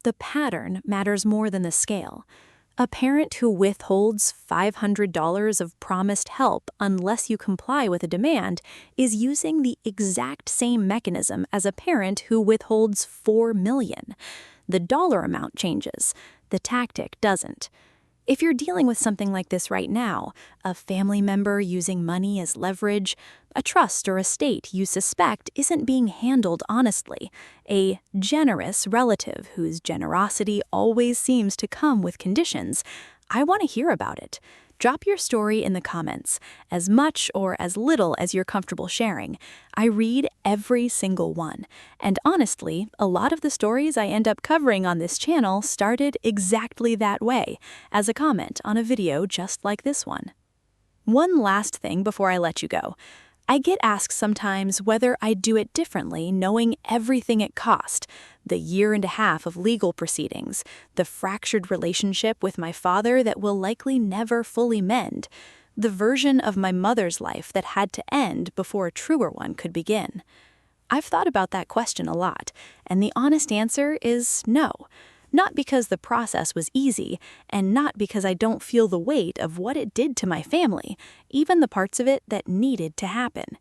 The pattern matters more than the scale. A parent who withholds $500 of promised help unless you comply with a demand is using the exact same mechanism as a parent who withholds $4 million. The dollar amount changes, the tactic doesn't. If you're dealing with something like this right now, a family member using money as leverage, a trust or estate you suspect isn't being handled honestly, a generous relative whose generosity always seems to come with conditions, I want to hear about it. Drop your story in the comments, as much or as little as you're comfortable sharing. I read every single one. And honestly, a lot of the stories I end up covering on this channel started exactly that way, as a comment on a video just like this one. One last thing before I let you go. I get asked sometimes whether I'd do it differently knowing everything it cost, the year and a half of legal proceedings, the fractured relationship with my father that will likely never fully mend, the version of my mother's life that had to end before a truer one could begin. I've thought about that question a lot, and the honest answer is no. Not because the process was easy, and not because I don't feel the weight of what it did to my family, even the parts of it that needed to happen.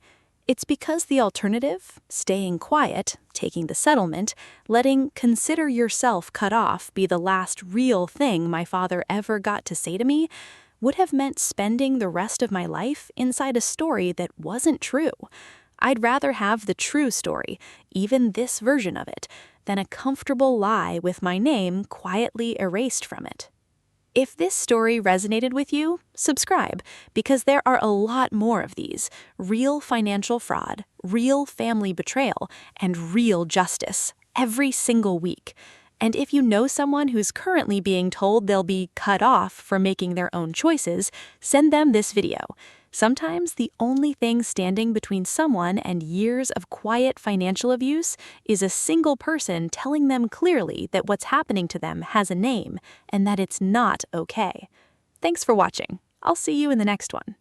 It's because the alternative, staying quiet, taking the settlement, letting "consider yourself cut off" be the last real thing my father ever got to say to me, would have meant spending the rest of my life inside a story that wasn't true. I'd rather have the true story, even this version of it, than a comfortable lie with my name quietly erased from it. If this story resonated with you, subscribe, because there are a lot more of these: real financial fraud, real family betrayal, and real justice, every single week. And if you know someone who's currently being told they'll be cut off for making their own choices, send them this video. Sometimes the only thing standing between someone and years of quiet financial abuse is a single person telling them clearly that what's happening to them has a name and that it's not okay. Thanks for watching. I'll see you in the next one.